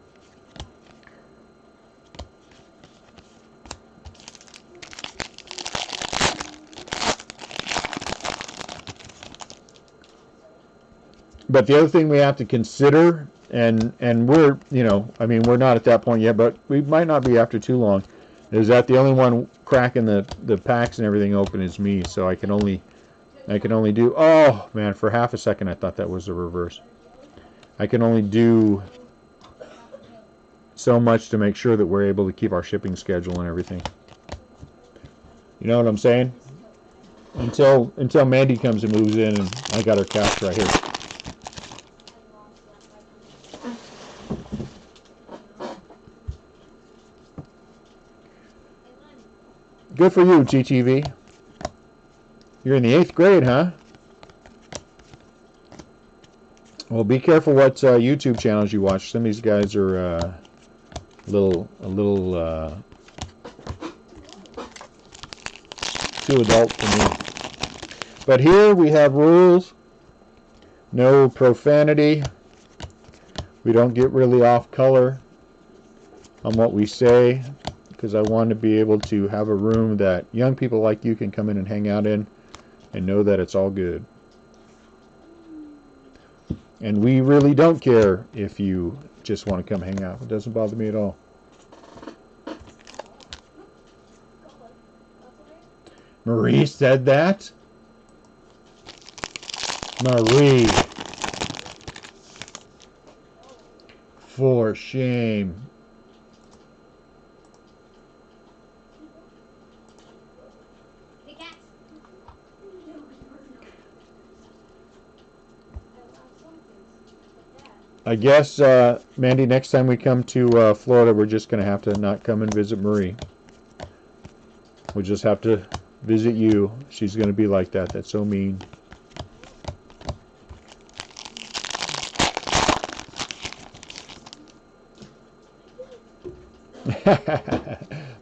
Speaker 1: But the other thing we have to consider, and we're, you know, I mean, we're not at that point yet, but we might not be after too long, is that the only one cracking the packs and everything open is me, so I can only do, oh man, for half a second I thought that was the reverse. I can only do so much to make sure that we're able to keep our shipping schedule and everything. You know what I'm saying? Until Mandy comes and moves in and I got her couch right here. Good for you, GTV. You're in the 8th grade, huh? Well, be careful what YouTube channels you watch. Some of these guys are a little too adult for me. But here we have rules. No profanity. We don't get really off color on what we say, because I want to be able to have a room that young people like you can come in and hang out in and know that it's all good. And we really don't care if you just want to come hang out. It doesn't bother me at all. Marie said that? Marie. For shame. I guess, Mandy, next time we come to Florida, we're just going to have to not come and visit Marie. We'll just have to visit you. She's going to be like that. That's so mean.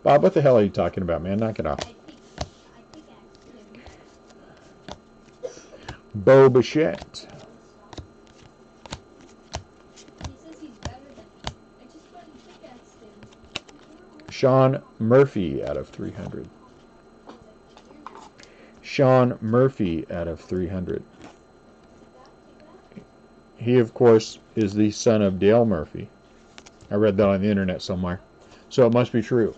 Speaker 1: Bob, what the hell are you talking about, man? Knock it off. Bo Bichette. Sean Murphy out of 300. Sean Murphy out of 300. He, of course, is the son of Dale Murphy. I read that on the internet somewhere. So it must be true.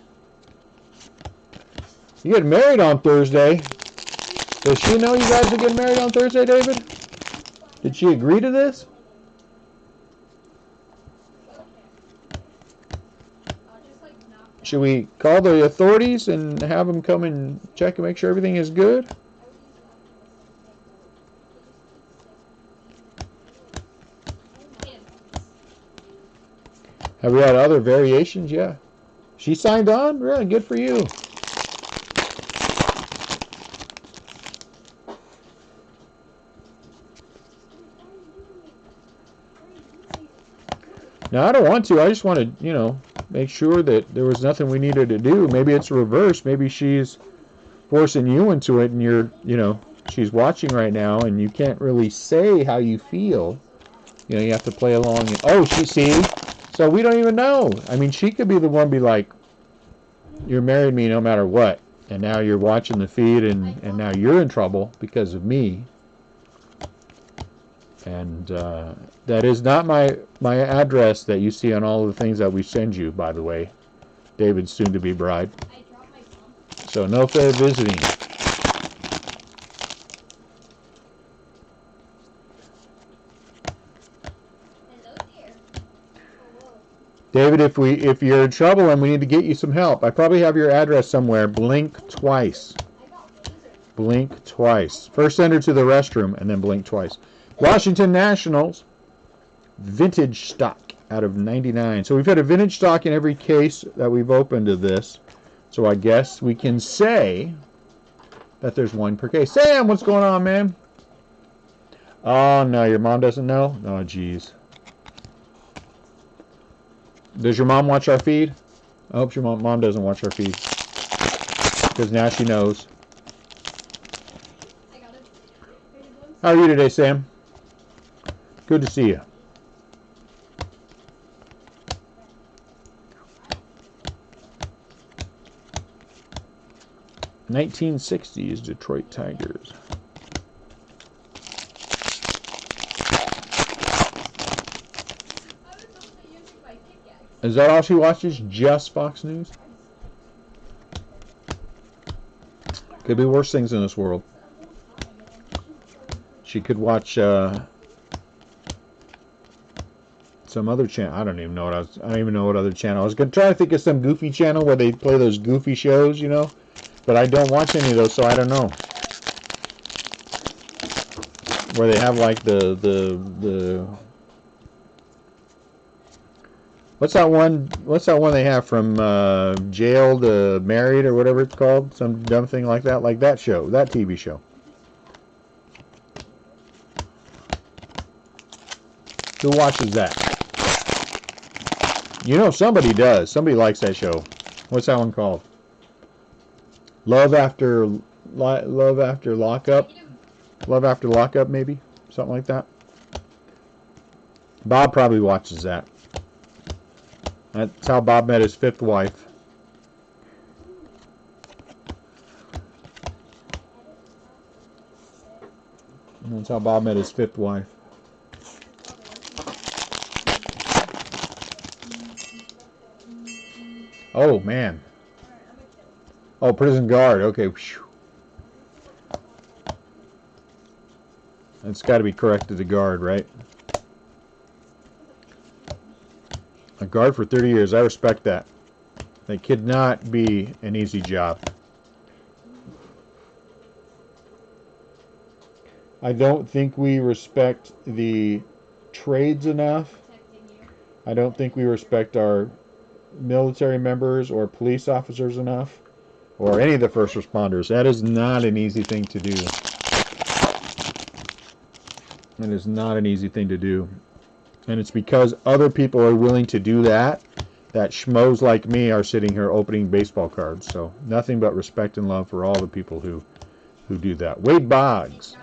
Speaker 1: You get married on Thursday. Does she know you guys are getting married on Thursday, David? Did she agree to this? Should we call the authorities and have them come and check and make sure everything is good? Have we had other variations? Yeah. She signed on? Really good for you. No, I don't want to. I just want to, make sure that there was nothing we needed to do. Maybe it's reversed. Maybe she's forcing you into it and you're, she's watching right now and you can't really say how you feel. You have to play along. Oh, see? So we don't even know. I mean, she could be the one be like, you married me no matter what. And now you're watching the feed and now you're in trouble because of me. And that is not my address that you see on all of the things that we send you, by the way. David's soon-to-be bride. So no fair visiting. David, if you're in trouble and we need to get you some help, I probably have your address somewhere. Blink twice. Blink twice. First enter to the restroom and then blink twice. Washington Nationals, vintage stock out of 99. So we've had a vintage stock in every case that we've opened of this. So I guess we can say that there's one per case. Sam, what's going on, man? Oh, no, your mom doesn't know? Oh, geez. Does your mom watch our feed? I hope your mom doesn't watch our feed. Because now she knows. How are you today, Sam? Good to see you. '60s Detroit Tigers. Is that all she watches? Just Fox News? Could be worse things in this world. She could watch some other channel. I don't even know what other channel. I was gonna try to think of some goofy channel where they play those goofy shows, but I don't watch any of those, so I don't know. Where they have like the What's that one? What's that one they have from jail to married or whatever it's called? Some dumb thing like that. Like that show, that TV show. Who watches that? You know, somebody does. Somebody likes that show. What's that one called? Love after lockup. Love after lockup, maybe something like that. Bob probably watches that. That's how Bob met his fifth wife. That's how Bob met his fifth wife. Oh, man. Oh, prison guard. Okay. That's got to be corrected to guard, right? A guard for 30 years. I respect that. That could not be an easy job. I don't think we respect the trades enough. I don't think we respect our military members or police officers enough, or any of the first responders. That is not an easy thing to do. It is not an easy thing to do. And it's because other people are willing to do that schmoes like me are sitting here opening baseball cards. So nothing but respect and love for all the people who do that. Wade Boggs.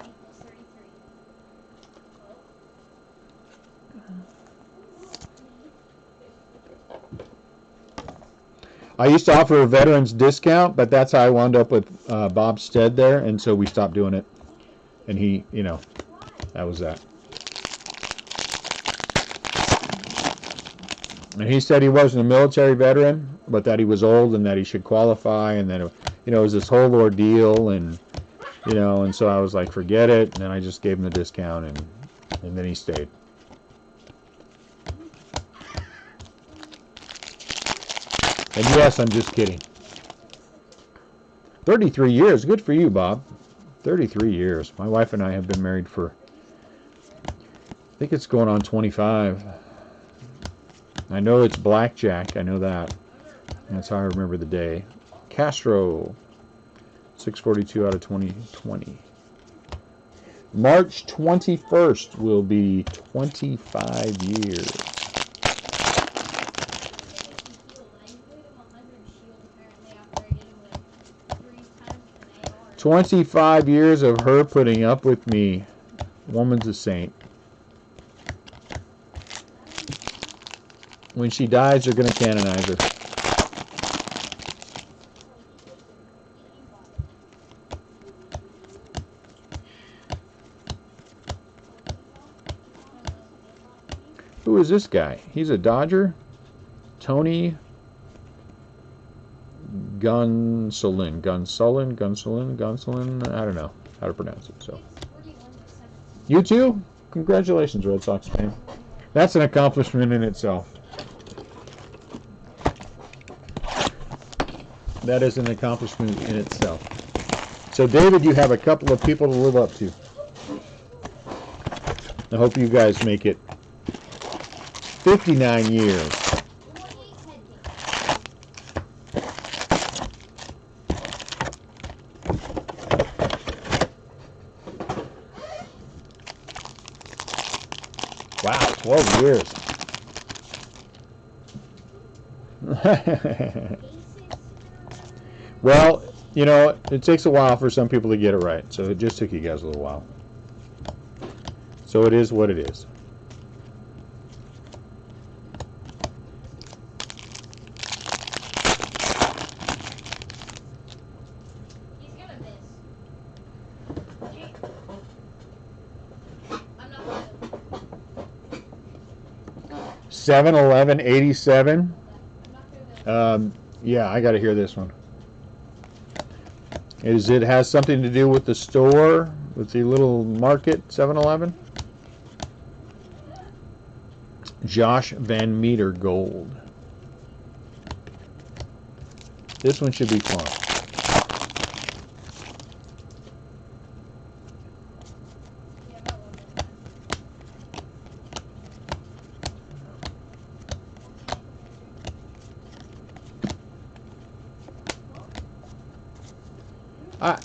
Speaker 1: I used to offer a veterans discount, but that's how I wound up with Bob Stead there, and so we stopped doing it. And he, that was that. And he said he wasn't a military veteran, but that he was old and that he should qualify, and then, it was this whole ordeal, and, and so I was like, forget it, and then I just gave him the discount, and then he stayed. And yes, I'm just kidding. 33 years. Good for you, Bob. 33 years. My wife and I have been married for, I think it's going on 25. I know it's blackjack. I know that. That's how I remember the day. Castro. 642 out of 2020. March 21st will be 25 years. 25 years of her putting up with me. Woman's a saint. When she dies, they're going to canonize her. Who is this guy? He's a Dodger? Tony Gonsolin. I don't know how to pronounce it. So, you too? Congratulations, Red Sox fan. That's an accomplishment in itself. That is an accomplishment in itself. So, David, you have a couple of people to live up to. I hope you guys make it 59 years. Wow, 12 years. Well, it takes a while for some people to get it right. So it just took you guys a little while. So it is what it is.
Speaker 2: He's gonna miss.
Speaker 1: 7-Eleven 87. Yeah, I got to hear this one. It has something to do with the store, with the little market, 7-Eleven? Josh Van Meter Gold. This one should be fun. I,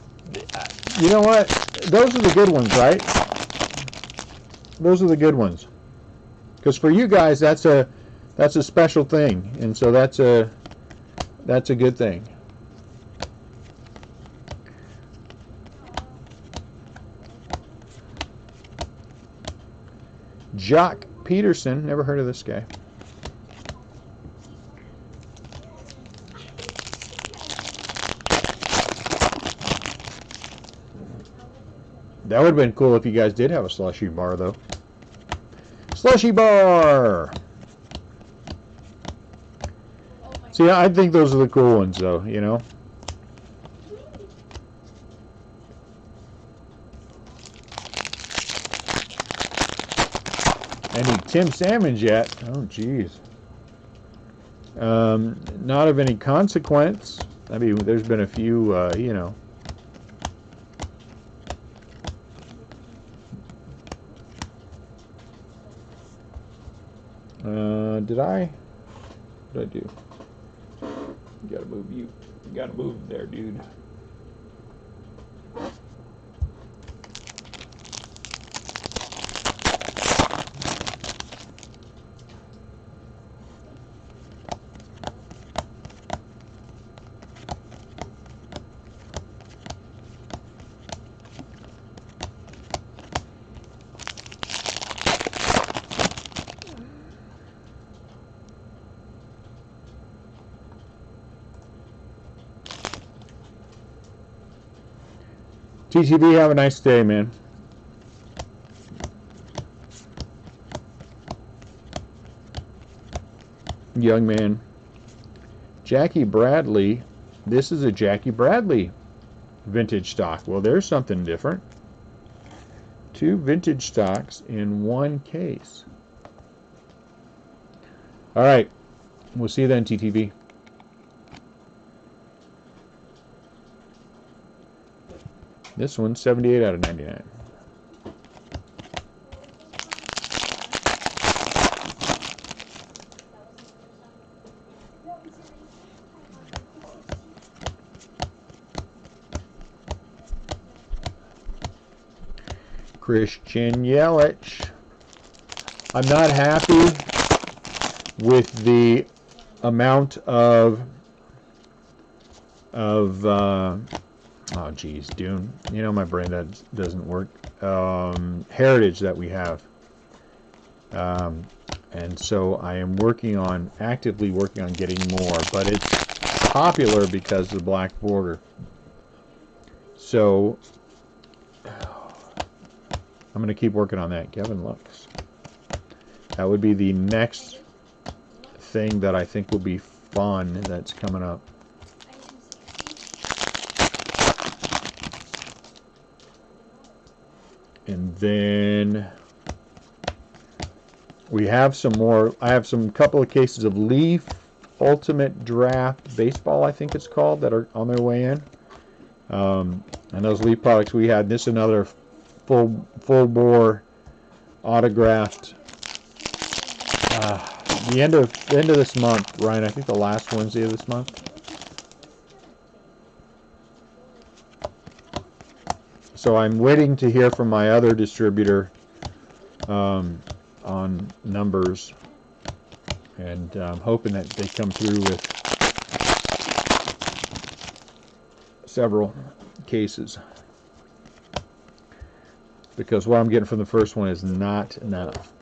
Speaker 1: you know what? Those are the good ones, right? Those are the good ones. Because for you guys, that's a special thing, and so that's a good thing. Jock Peterson, never heard of this guy. That would have been cool if you guys did have a slushy bar, though. Slushy bar! See, I think those are the cool ones, though, you know? Any Tim Salmons yet? Oh, jeez. Not of any consequence. I mean, there's been a few, you know. What did I do? You gotta move you. You gotta move there, dude. TTB, have a nice day, man. Young man. Jackie Bradley. This is a Jackie Bradley vintage stock. Well, there's something different. 2 vintage stocks in 1 case. All right. We'll see you then, TTV. This one's 78 out of 99. Christian Yelich. I'm not happy with the amount of oh geez, Dune. You know my brain that doesn't work. Heritage that we have, and so I am actively working on getting more. But it's popular because of the black border. So I'm going to keep working on that. Kevin Lux. That would be the next thing that I think will be fun that's coming up. And then we have some more. I have some couple of cases of Leaf Ultimate Draft Baseball, I think it's called, that are on their way in. And those Leaf products we had. This is another full bore autographed. The end of this month, Ryan. I think the last Wednesday of this month. So I'm waiting to hear from my other distributor on numbers, and I'm hoping that they come through with several cases, because what I'm getting from the first one is not enough.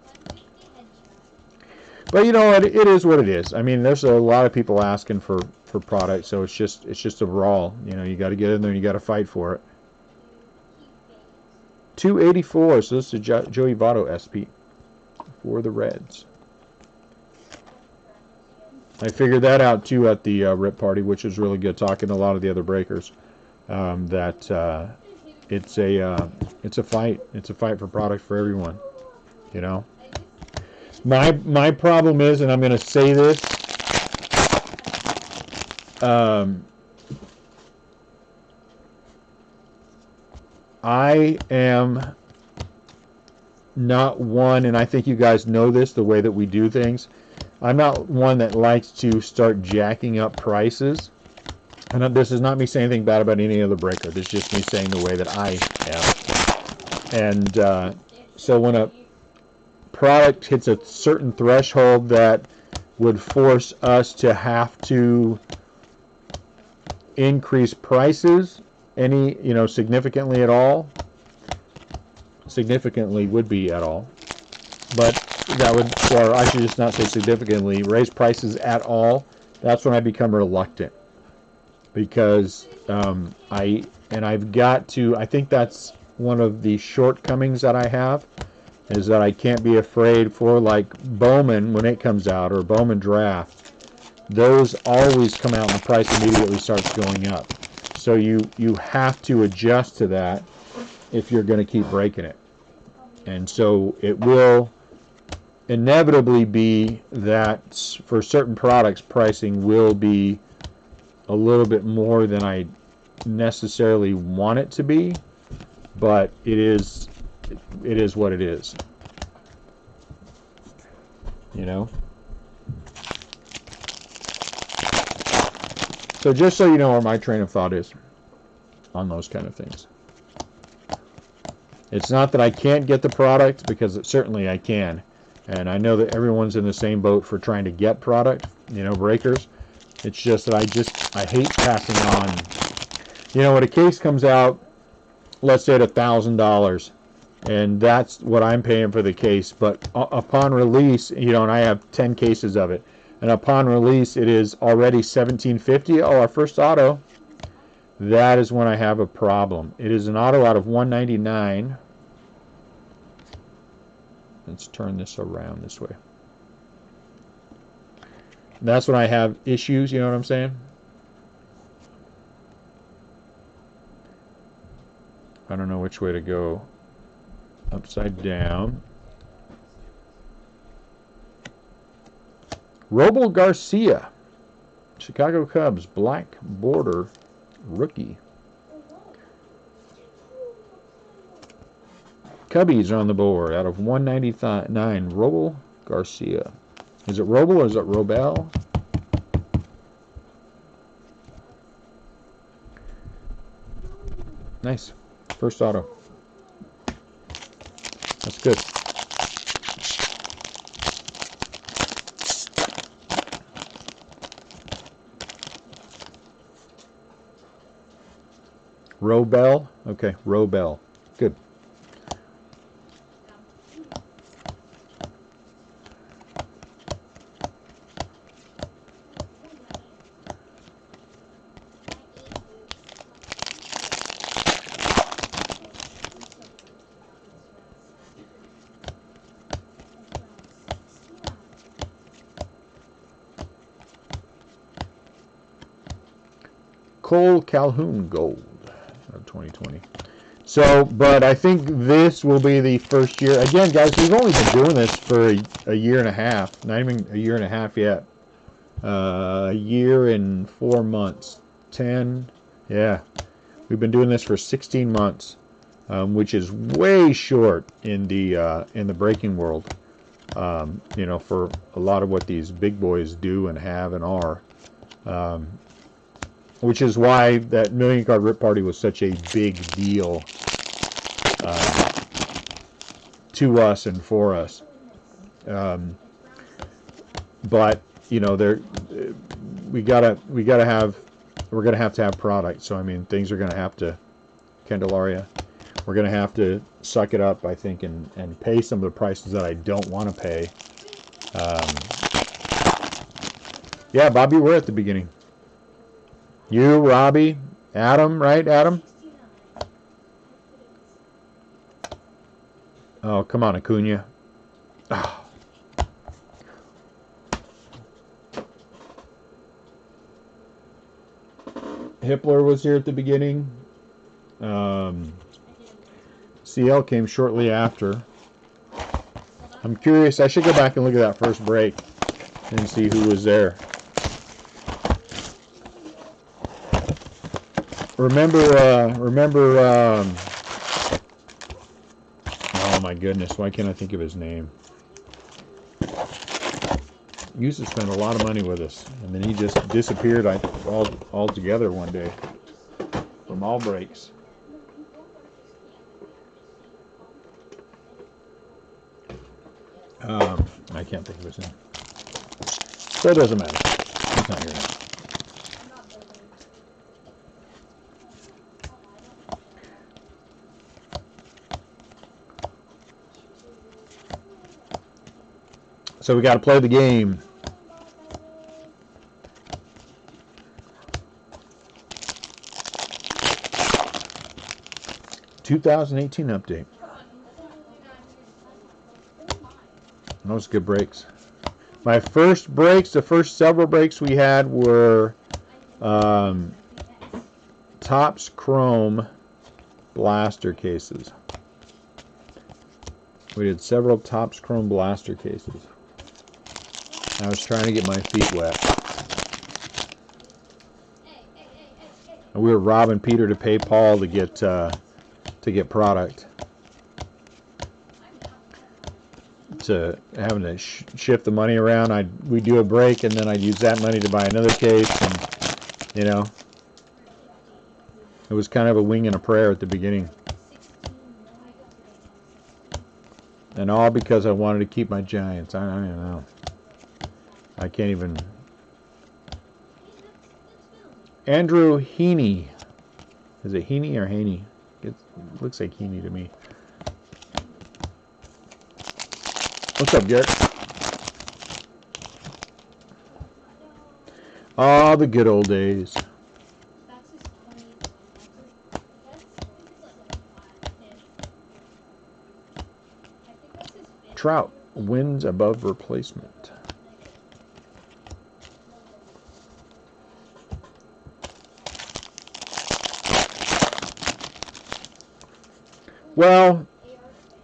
Speaker 1: But you know what? It is what it is. I mean, there's a lot of people asking for products, so it's just a brawl. You know, you got to get in there and you got to fight for it. 284. So this is Joey Votto SP for the Reds. I figured that out too at the RIP party, which was really good. Talking to a lot of the other breakers, that it's a fight. It's a fight for product for everyone. You know. My problem is, and I'm going to say this, I am not one, and I think you guys know this, the way that we do things. I'm not one that likes to start jacking up prices. And this is not me saying anything bad about any other breaker. This is just me saying the way that I am. And so when a product hits a certain threshold that would force us to have to increase prices significantly at all, significantly would be at all, but that would, or I should just not say significantly, raise prices at all, that's when I become reluctant, because I've got to, I think that's one of the shortcomings that I have, is that I can't be afraid for, like, Bowman when it comes out, or Bowman Draft. Those always come out and the price immediately starts going up. So you have to adjust to that if you're going to keep breaking it. And so it will inevitably be that for certain products, pricing will be a little bit more than I necessarily want it to be, but it is what it is. So just so you know where my train of thought is on those kind of things. It's not that I can't get the product, because certainly I can. And I know that everyone's in the same boat for trying to get product, breakers. It's just that I hate passing on. When a case comes out, let's say at $1,000, and that's what I'm paying for the case, but upon release, and I have 10 cases of it, and upon release it is already $1,750. Oh, our first auto. That is when I have a problem. It is an auto out of $199. Let's turn this around this way. That's when I have issues, you know what I'm saying? I don't know which way to go. Upside down. Robel Garcia, Chicago Cubs, black border rookie. Cubbies are on the board out of 199. Robel Garcia. Is it Robel or is it Robel? Nice. First auto. That's good. Robel? Okay, Robel. Good. Cole Calhoun Gold of 2020. So, but I think this will be the first year. Again, guys, we've only been doing this for a year and a half. Not even a year and a half yet. A year and 4 months. 10. Yeah. We've been doing this for 16 months, which is way short in the breaking world. For a lot of what these big boys do and have and are. Which is why that Million Card Rip Party was such a big deal to us and for us. But we're gonna have to have product. So I mean, things are gonna have to, Candelaria, we're gonna have to suck it up, I think, and pay some of the prices that I don't want to pay. Yeah, Bobby, we're at the beginning. You, Robbie, Adam, right, Adam? Oh, come on, Acuna. Oh. Hippler was here at the beginning. CL came shortly after. I'm curious. I should go back and look at that first break and see who was there. Remember, oh my goodness, why can't I think of his name? used to spend a lot of money with us, and then he just disappeared altogether one day from all breaks. I can't think of his name. So it doesn't matter. He's not here now. So we got to play the game. ...2018 update. Those good breaks. My first breaks, the first several breaks we had were Topps Chrome blaster cases. We did several Topps Chrome blaster cases. I was trying to get my feet wet. And we were robbing Peter to pay Paul to get product. To having to shift the money around, we'd do a break, and then I'd use that money to buy another case, and you know, it was kind of a wing and a prayer at the beginning, and all because I wanted to keep my Giants. I don't even know. I can't even. Andrew Heaney, is it Heaney or Haney? It looks like Heaney to me. What's up, Garrett? Oh, the good old days. Trout wins above replacement. Well,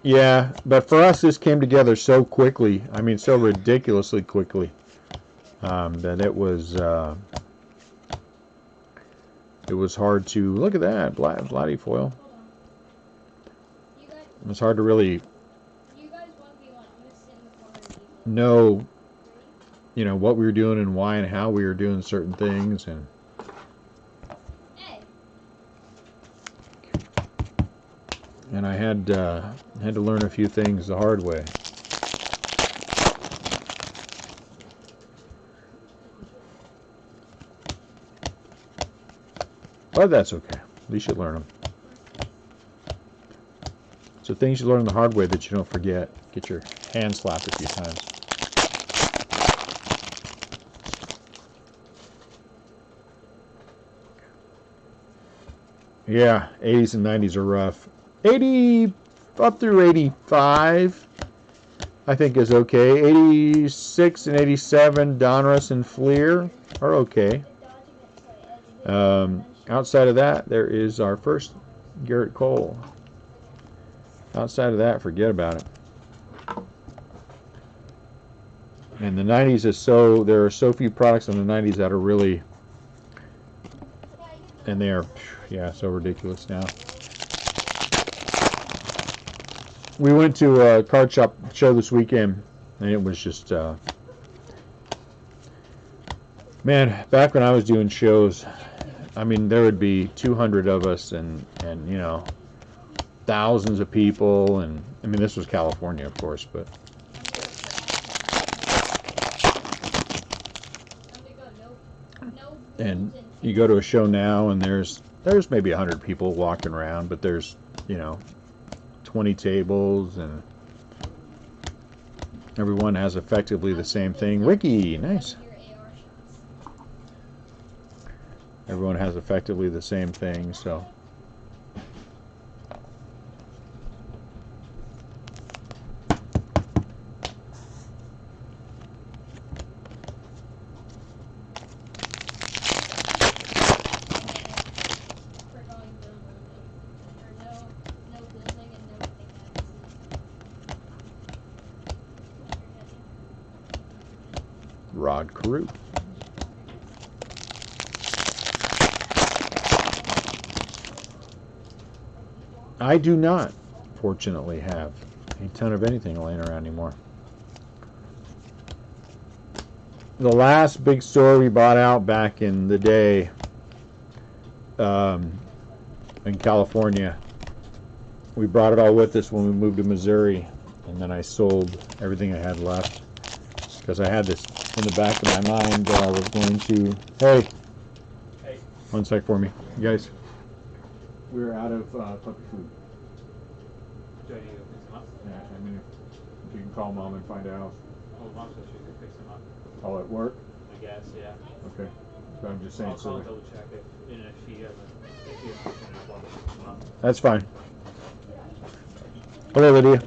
Speaker 1: yeah, but for us, this came together so quickly. I mean, so ridiculously quickly that it was hard to look at that bloody foil. It was hard to really know, you know, what we were doing and why and how we were doing certain things, and I had to learn a few things the hard way. But that's okay. At least you learn them. So things you learn the hard way that you don't forget. Get your hand slapped a few times. Yeah, 80s and 90s are rough. 80 up through 85, I think is okay. 86 and 87, Donruss and Fleer are okay. Outside of that, there is our first Garrett Cole. Outside of that, forget about it. And the 90s is there are so few products in the 90s that are really, and they are, yeah, so ridiculous now. We went to a card shop show this weekend, and it was just, man, back when I was doing shows, I mean, there would be 200 of us, and you know, thousands of people, and I mean, this was California, of course, but and you go to a show now, and there's maybe 100 people walking around, but there's, you know, 20 tables, and everyone has effectively the same thing. Ricky, nice. Everyone has effectively the same thing, so. Rod Carew. I do not, fortunately, have a ton of anything laying around anymore. the last big store we bought out back in the day, um, in California. We brought it all with us when we moved to Missouri, and then I sold everything I had left because I had this in the back of my mind that I was going to. Hey,
Speaker 3: Hey.
Speaker 1: one sec for me, you guys. We're out of puppy food.
Speaker 3: Do I need to fix them up?
Speaker 1: Yeah, I mean, if you can call mom and find out.
Speaker 3: Oh, mom said she could fix them up.
Speaker 1: All at work.
Speaker 3: I guess, yeah.
Speaker 1: Okay. But I'm just saying.
Speaker 3: I'll call and
Speaker 1: So
Speaker 3: double check if she hasn't, if she hasn't fixed it, I'll fix them up.
Speaker 1: that's fine. Hello, Lydia.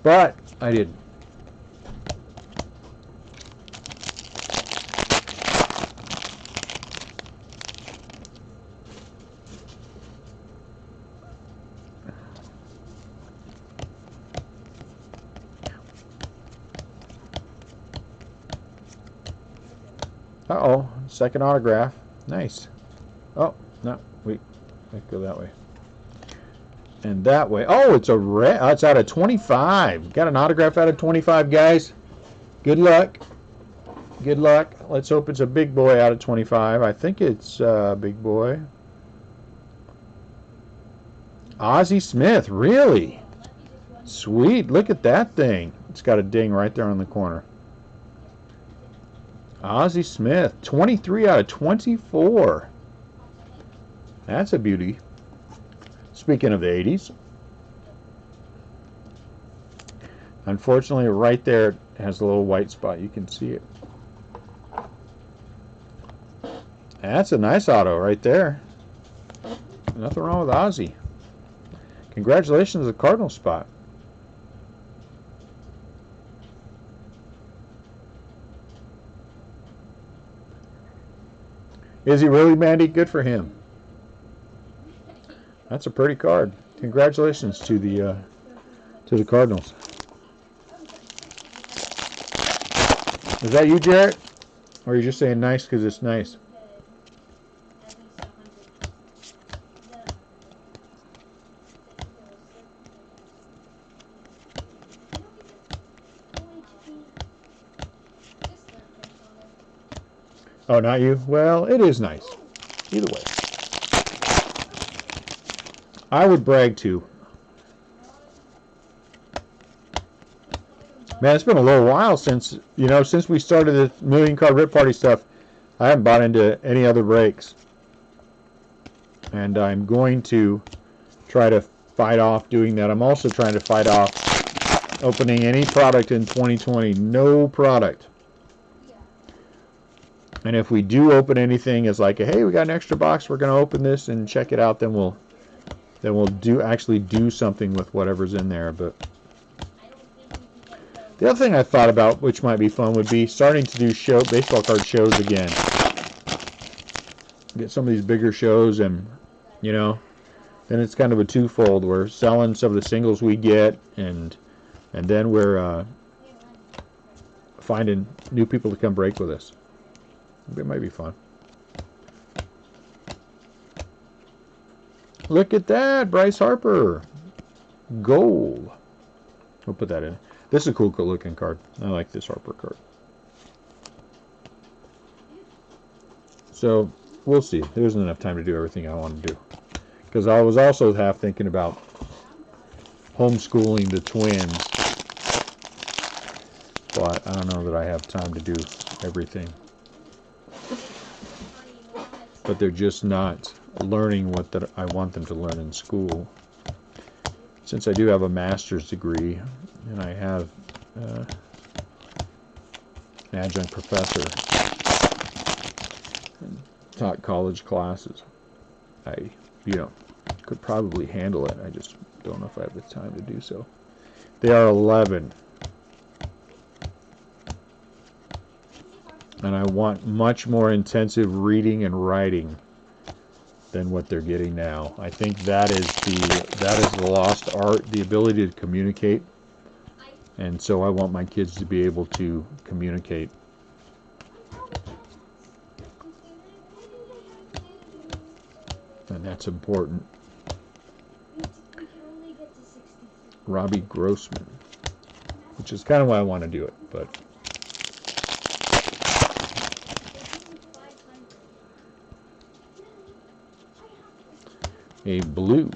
Speaker 1: But I didn't. Uh-oh, second autograph. Nice. Oh, no, wait. Let's go that way. And that way. Oh, it's a red. Oh, it's out of 25. Got an autograph out of 25, guys. Good luck. Good luck. Let's hope it's a big boy out of 25. I think it's a big boy. Ozzie Smith, really? Sweet. Look at that thing. It's got a ding right there on the corner. Ozzie Smith, 23 out of 24. That's a beauty. Speaking of the 80s. Unfortunately, right there it has a little white spot. You can see it. That's a nice auto right there. Nothing wrong with Ozzie. Congratulations, the Cardinal spot. Is he really, Mandy? Good for him. That's a pretty card. Congratulations to the Cardinals. Is that you, Jarrett? Or are you just saying nice because it's nice? Oh, not you? Well, it is nice. Either way. I would brag too. Man, it's been a little while since we started the Million Card Rip Party stuff. I haven't bought into any other breaks. And I'm going to try to fight off doing that. I'm also trying to fight off opening any product in 2020. No product. And if we do open anything as like, hey, we got an extra box, we're going to open this and check it out, then we'll actually do something with whatever's in there. But the other thing I thought about, which might be fun, would be starting to do baseball card shows again. Get some of these bigger shows, and then it's kind of a twofold. We're selling some of the singles we get, and then we're finding new people to come break with us. It might be fun. Look at that, Bryce Harper. Gold. We'll put that in. This is a cool looking card. I like this Harper card. So, we'll see. There isn't enough time to do everything I want to do. Because I was also half thinking about homeschooling the twins. But I don't know that I have time to do everything. But they're just not learning what that I want them to learn in school. Since I do have a master's degree and I have an adjunct professor and taught college classes, I could probably handle it. I just don't know if I have the time to do so. They are 11. And I want much more intensive reading and writing than what they're getting now. I think that is the lost art, the ability to communicate. And so I want my kids to be able to communicate. And that's important. Robbie Grossman, which is kind of why I want to do it, but a blue.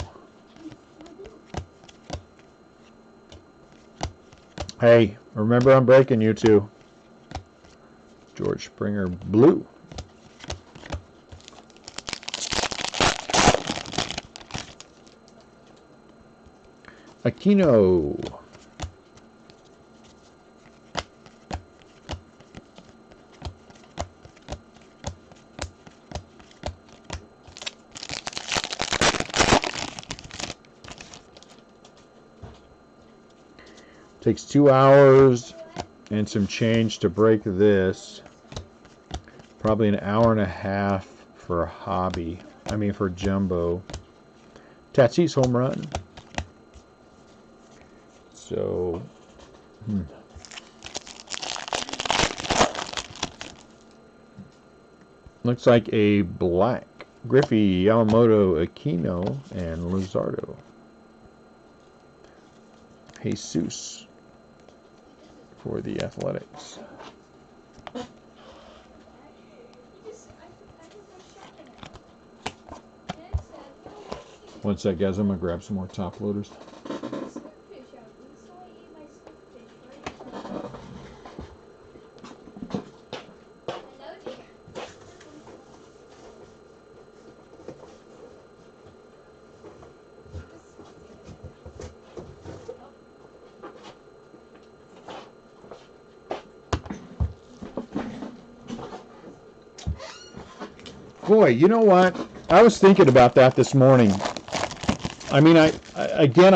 Speaker 1: Hey, remember I'm breaking you two. George Springer blue. Aquino. Takes 2 hours and some change to break this. Probably an hour and a half for a hobby. I mean for jumbo. Tatis home run. So, looks like a black. Griffey, Yamamoto, Aquino, and Luzardo. Jesus for the Athletics. One sec, guys. I'm going to grab some more top loaders. Boy, you know what? I was thinking about that this morning. I mean, I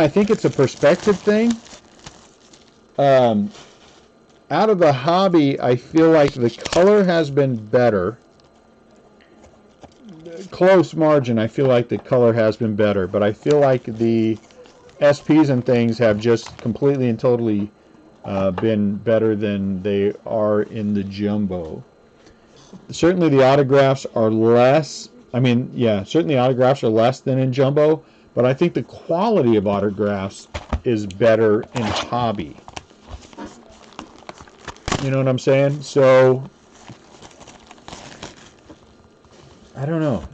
Speaker 1: think it's a perspective thing. Out of the hobby, I feel like the color has been better. Close margin, I feel like the color has been better, but I feel like the SPs and things have just completely and totally been better than they are in the jumbo. Certainly the autographs are less. I mean, yeah, certainly autographs are less than in jumbo, but I think the quality of autographs is better in hobby. You know what I'm saying? So, I don't know.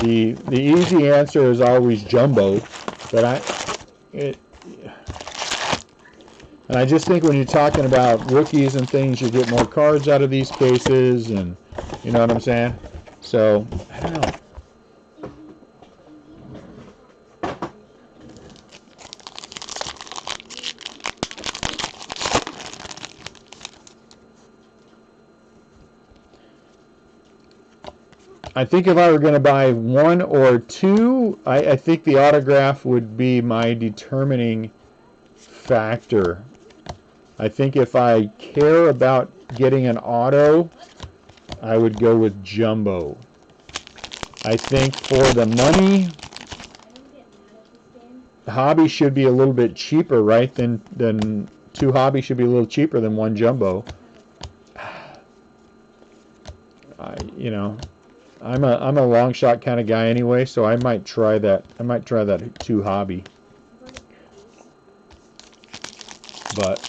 Speaker 1: The easy answer is always jumbo, but and I just think when you're talking about rookies and things, you get more cards out of these cases, and you know what I'm saying? So, I don't know. I think if I were going to buy one or two, I think the autograph would be my determining factor. I think if I care about getting an auto, I would go with jumbo. I think for the money, hobby should be a little bit cheaper, right? Than two hobby should be a little cheaper than one jumbo. I'm a long shot kind of guy anyway, so I might try that. I might try that two hobby. But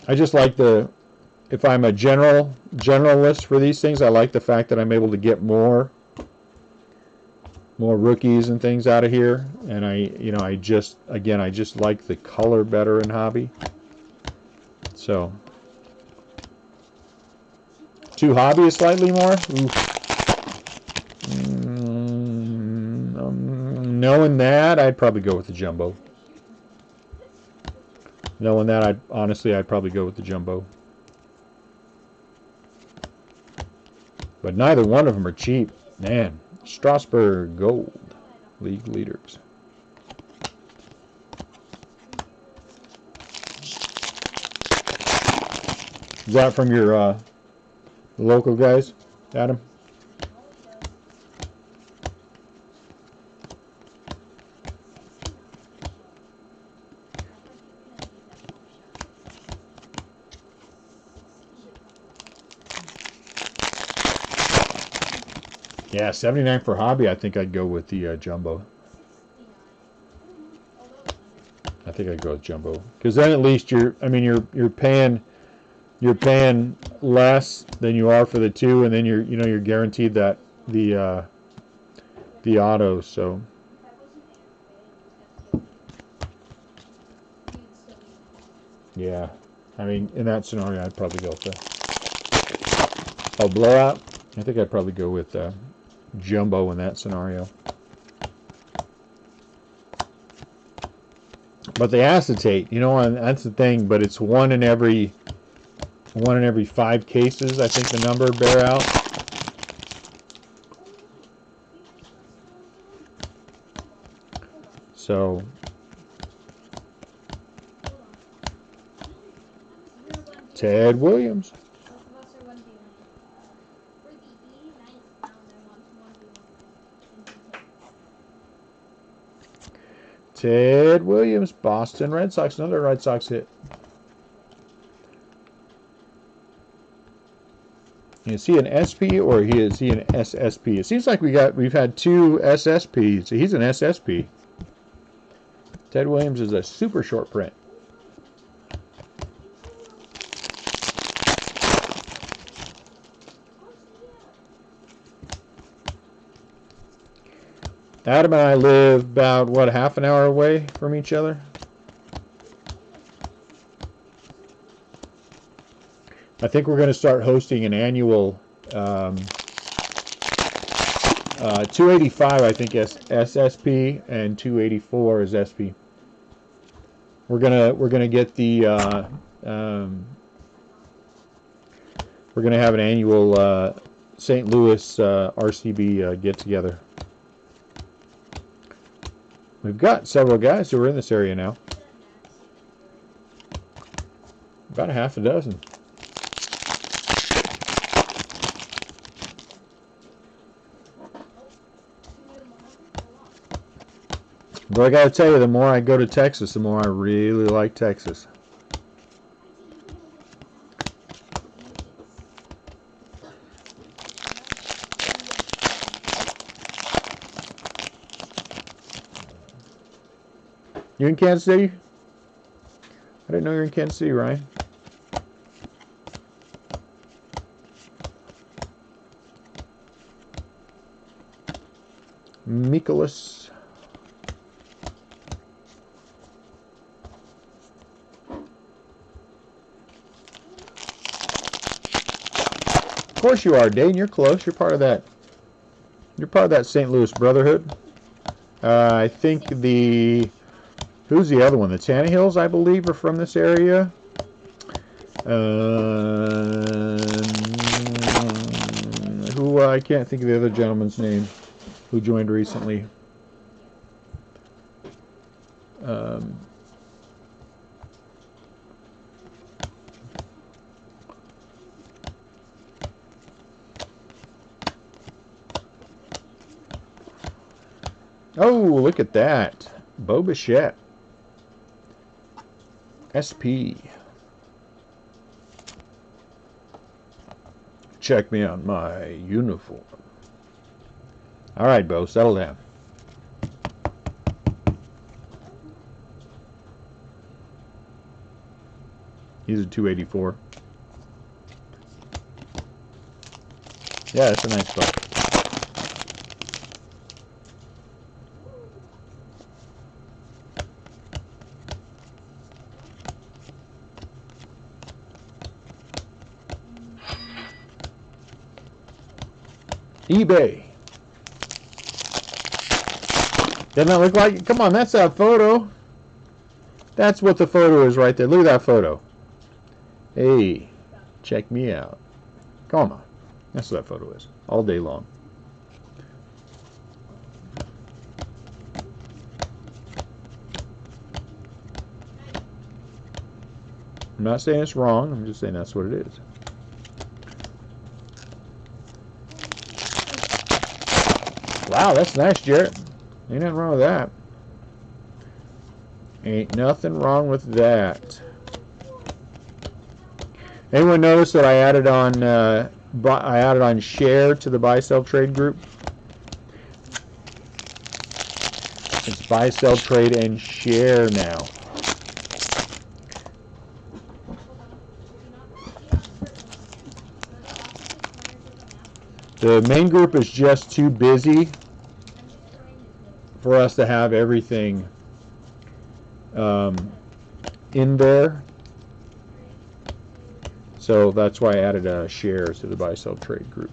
Speaker 1: I just like if I'm a generalist for these things, I like the fact that I'm able to get more rookies and things out of here, and I just like the color better in hobby. So two hobby is slightly more. Knowing that, I'd probably go with the jumbo. Knowing that, I'd probably go with the jumbo. But neither one of them are cheap. Man, Strasburg Gold, league leaders. Is that from your local guys, Adam? Yeah, 79 for hobby. I think I'd go with the jumbo. think I'd go with jumbo, because then at least you're paying less than you are for the two, and then you're guaranteed that the auto. So yeah, I mean, in that scenario, I'd probably go with blowout. I think I'd probably go with jumbo in that scenario. But they acetate, and that's the thing. But it's one in every 5 cases, I think the number bear out. So Ted Williams. Ted Williams, Boston Red Sox, another Red Sox hit. Is he an SP or is he an SSP? It seems like we've had 2 SSPs. So he's an SSP. Ted Williams is a super short print. Adam and I live about, half an hour away from each other? I think we're going to start hosting an annual 285, I think, SSP, and 284 is SP. We're gonna get the we're gonna have an annual St. Louis RCB get together. We've got several guys who are in this area now. About a half a dozen. But I gotta tell you, the more I go to Texas, the more I really like Texas. You in Kansas City? I didn't know you were in Kansas City, Ryan. Mikolas. Of course you are, Dane. You're close. You're part of that. You're part of that St. Louis Brotherhood. I think who's the other one? The Tannehills, I believe, are from this area. I can't think of the other gentleman's name who joined recently. Oh, look at that. Bo Bichette. SP. Check me on my uniform. All right, Bo, settle down. He's a 284. Yeah, that's a nice car. eBay. Doesn't that look like it? Come on, that's that photo. That's what the photo is right there. Look at that photo. Hey, check me out. Come on. That's what that photo is. All day long. I'm not saying it's wrong. I'm just saying that's what it is. Wow, that's nice, Jarrett. Ain't nothing wrong with that. Ain't nothing wrong with that. Anyone notice that I added on share to the buy sell trade group? It's buy sell trade and share now. The main group is just too busy for us to have everything in there. So that's why I added shares to the buy sell trade group.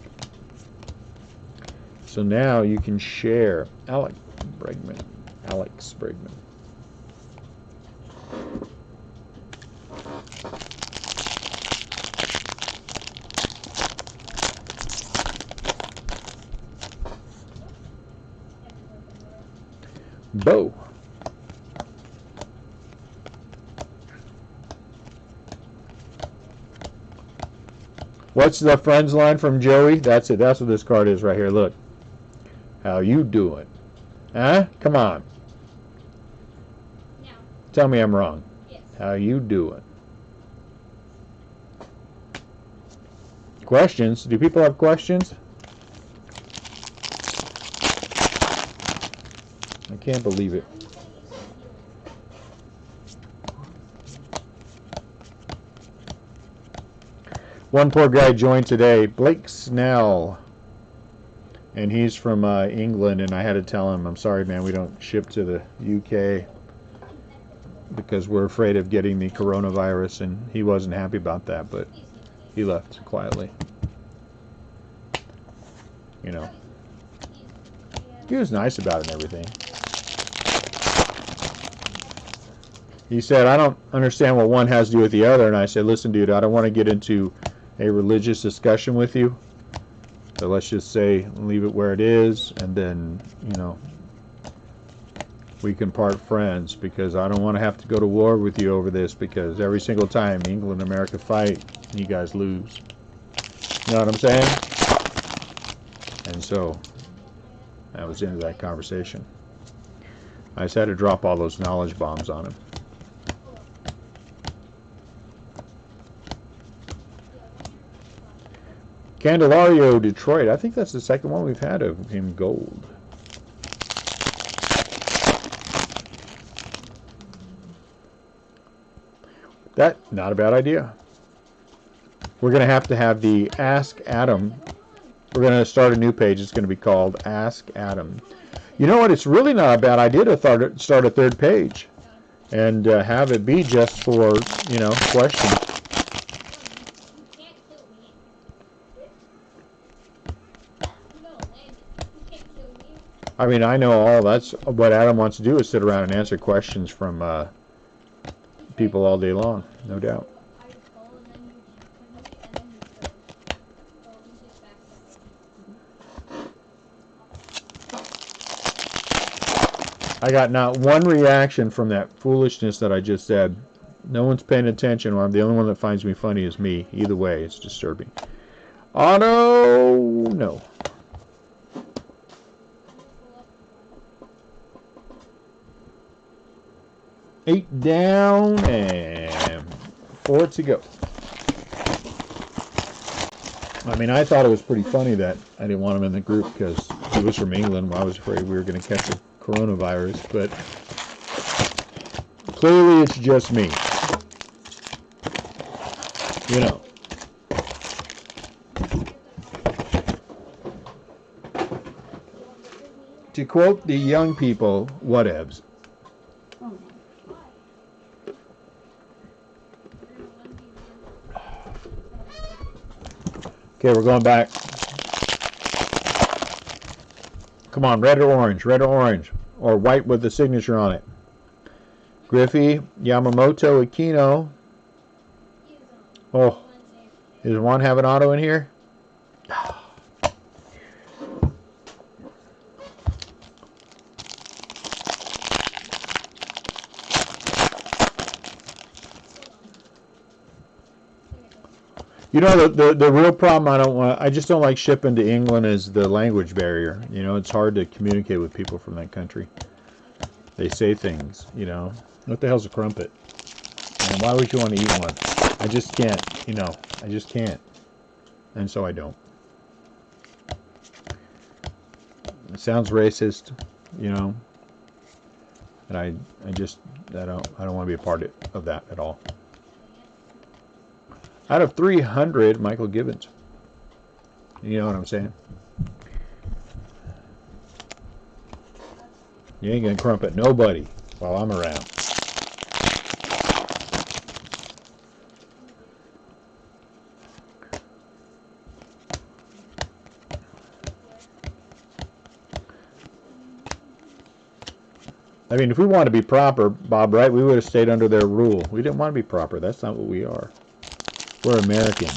Speaker 1: So now you can share. Alex Bregman. Bo. What's the friends line from Joey? That's it. That's what this card is right here. Look. How you doing? Huh? Come on.
Speaker 2: No.
Speaker 1: Tell me I'm wrong.
Speaker 2: Yes.
Speaker 1: How you doing? Questions? Do people have questions? I can't believe it. One poor guy joined today, Blake Snell, and he's from England, and I had to tell him, I'm sorry, man, we don't ship to the UK because we're afraid of getting the coronavirus, and he wasn't happy about that, but he left quietly. You know, he was nice about it and everything. He said, I don't understand what one has to do with the other, and I said, listen, dude, I don't want to get into a religious discussion with you, so let's just say leave it where it is, and then, you know, we can part friends, because I don't want to have to go to war with you over this, because every single time England and America fight, you guys lose. You know what I'm saying? And so that was the end of that conversation. I just had to drop all those knowledge bombs on him. Candelario, Detroit. I think that's the second one we've had of him gold. That, not a bad idea. We're going to have the Ask Adam. We're going to start a new page. It's going to be called Ask Adam. You know what? It's really not a bad idea to start a third page and have it be just for, you know, questions. I mean, I know all that's what Adam wants to do is sit around and answer questions from people all day long, no doubt. I got not one reaction from that foolishness that I just said. No one's paying attention, or the only one that finds me funny is me. Either way, it's disturbing. Auto, no. 8 down and 4 to go. I mean, I thought it was pretty funny that I didn't want him in the group because he was from England. I was afraid we were going to catch the coronavirus, but clearly it's just me. You know. To quote the young people, whatevs. Okay, we're going back. Come on, red or orange, or white with the signature on it. Griffey, Yamamoto, Aquino. Oh, does one have an auto in here? You know, the real problem I just don't like shipping to England is the language barrier. You know, it's hard to communicate with people from that country. They say things, you know. What the hell's a crumpet? And why would you want to eat one? I just can't, you know. I just can't. And so I don't. It sounds racist, you know. And I don't want to be a part of that at all. Out of 300, Michael Gibbons. You know what I'm saying? You ain't gonna crumpet nobody while I'm around. I mean, if we wanted to be proper, Bob, right, we would have stayed under their rule. We didn't want to be proper. That's not what we are. We're Americans.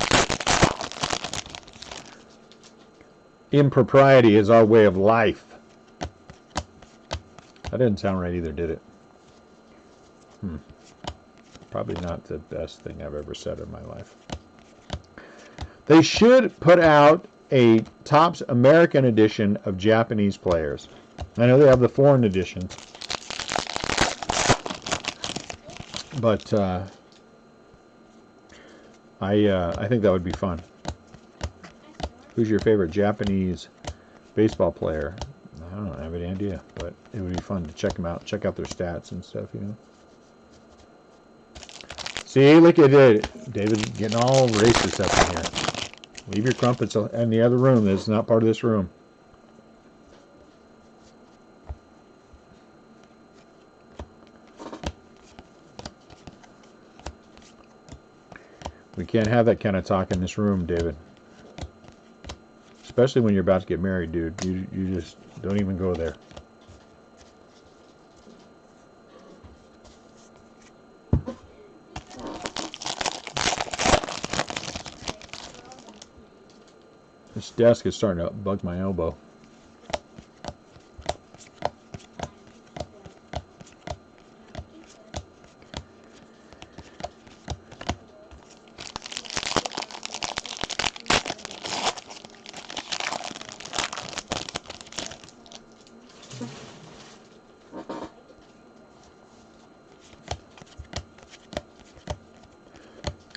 Speaker 1: Impropriety is our way of life. That didn't sound right either, did it? Probably not the best thing I've ever said in my life. They should put out a Topps American edition of Japanese players. I know they have the foreign editions. But I think that would be fun. Who's your favorite Japanese baseball player? I don't have any idea, but it would be fun to check them out, check out their stats and stuff, you know. See, look at it. David getting all racist up in here. Leave your crumpets in the other room. That's not part of this room. We can't have that kind of talk in this room, David. Especially when you're about to get married, dude. You just don't even go there. This desk is starting to bug my elbow.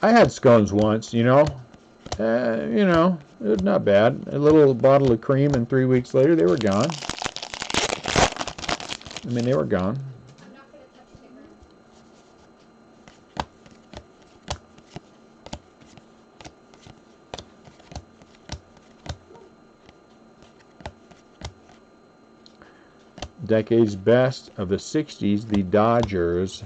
Speaker 1: I had scones once, you know. It was not bad. A little bottle of cream, and 3 weeks later, they were gone. I mean, they were gone.
Speaker 2: I'm not gonna touch the ground.
Speaker 1: Decade's best of the 60s, the Dodgers.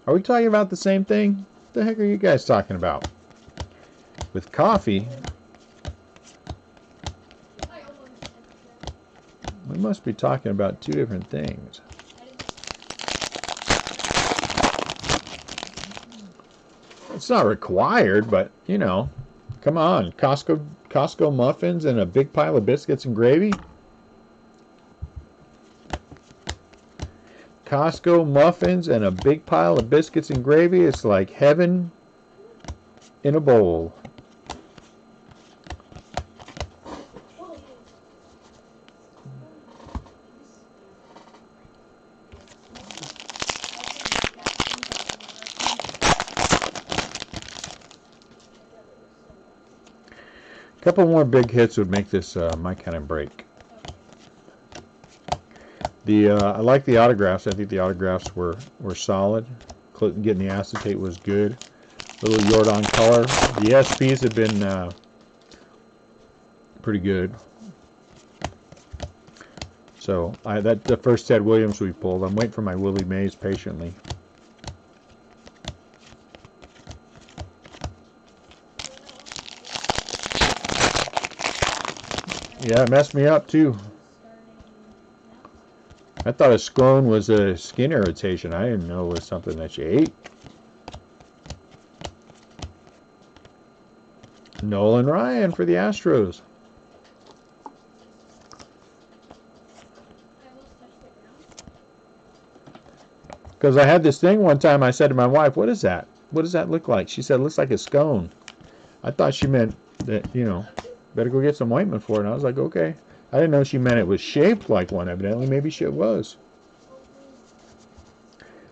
Speaker 1: Are we talking about the same thing? What the heck are you guys talking about? With coffee,
Speaker 2: I almost said that.
Speaker 1: we must be talking about two different things. It's not required, but, you know, come on. Costco muffins and a big pile of biscuits and gravy? Costco muffins and a big pile of biscuits and gravy. It's like heaven in a bowl. A couple more big hits would make this my kind of break. I like the autographs. I think the autographs were solid. Getting the acetate was good. A little Jordan color. The SPs have been pretty good. So that's the first Ted Williams we pulled. I'm waiting for my Willie Mays patiently. Yeah, it messed me up too. I thought a scone was a skin irritation. I didn't know it was something that you ate. Nolan Ryan for the Astros. Because I had this thing one time, I said to my wife, "What is that? What does that look like?" She said, "It looks like a scone." I thought she meant that, you know, better go get some ointment for it. And I was like, okay. I didn't know she meant it was shaped like one, evidently. Maybe it was.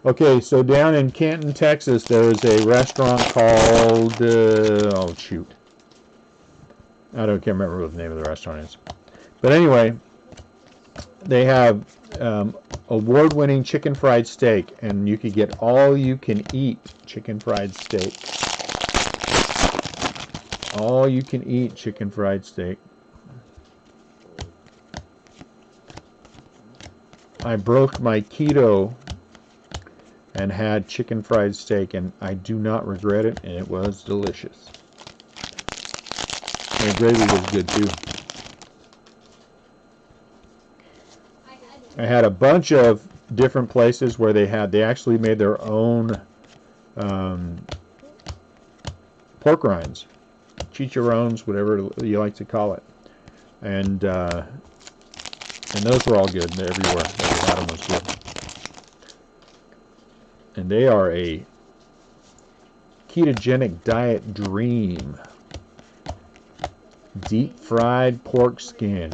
Speaker 1: Okay, so down in Canton, Texas, there's a restaurant called, oh, shoot. Can't remember what the name of the restaurant is. But anyway, they have award-winning chicken fried steak, and you could get all you can eat chicken fried steak. All you can eat chicken fried steak. I broke my keto and had chicken fried steak, and I do not regret it, and it was delicious. And the gravy was good too. I had a bunch of different places where they actually made their own pork rinds, chicharrones, whatever you like to call it, and those were all good everywhere. Every had them was good, and they are a ketogenic diet dream. Deep fried pork skin.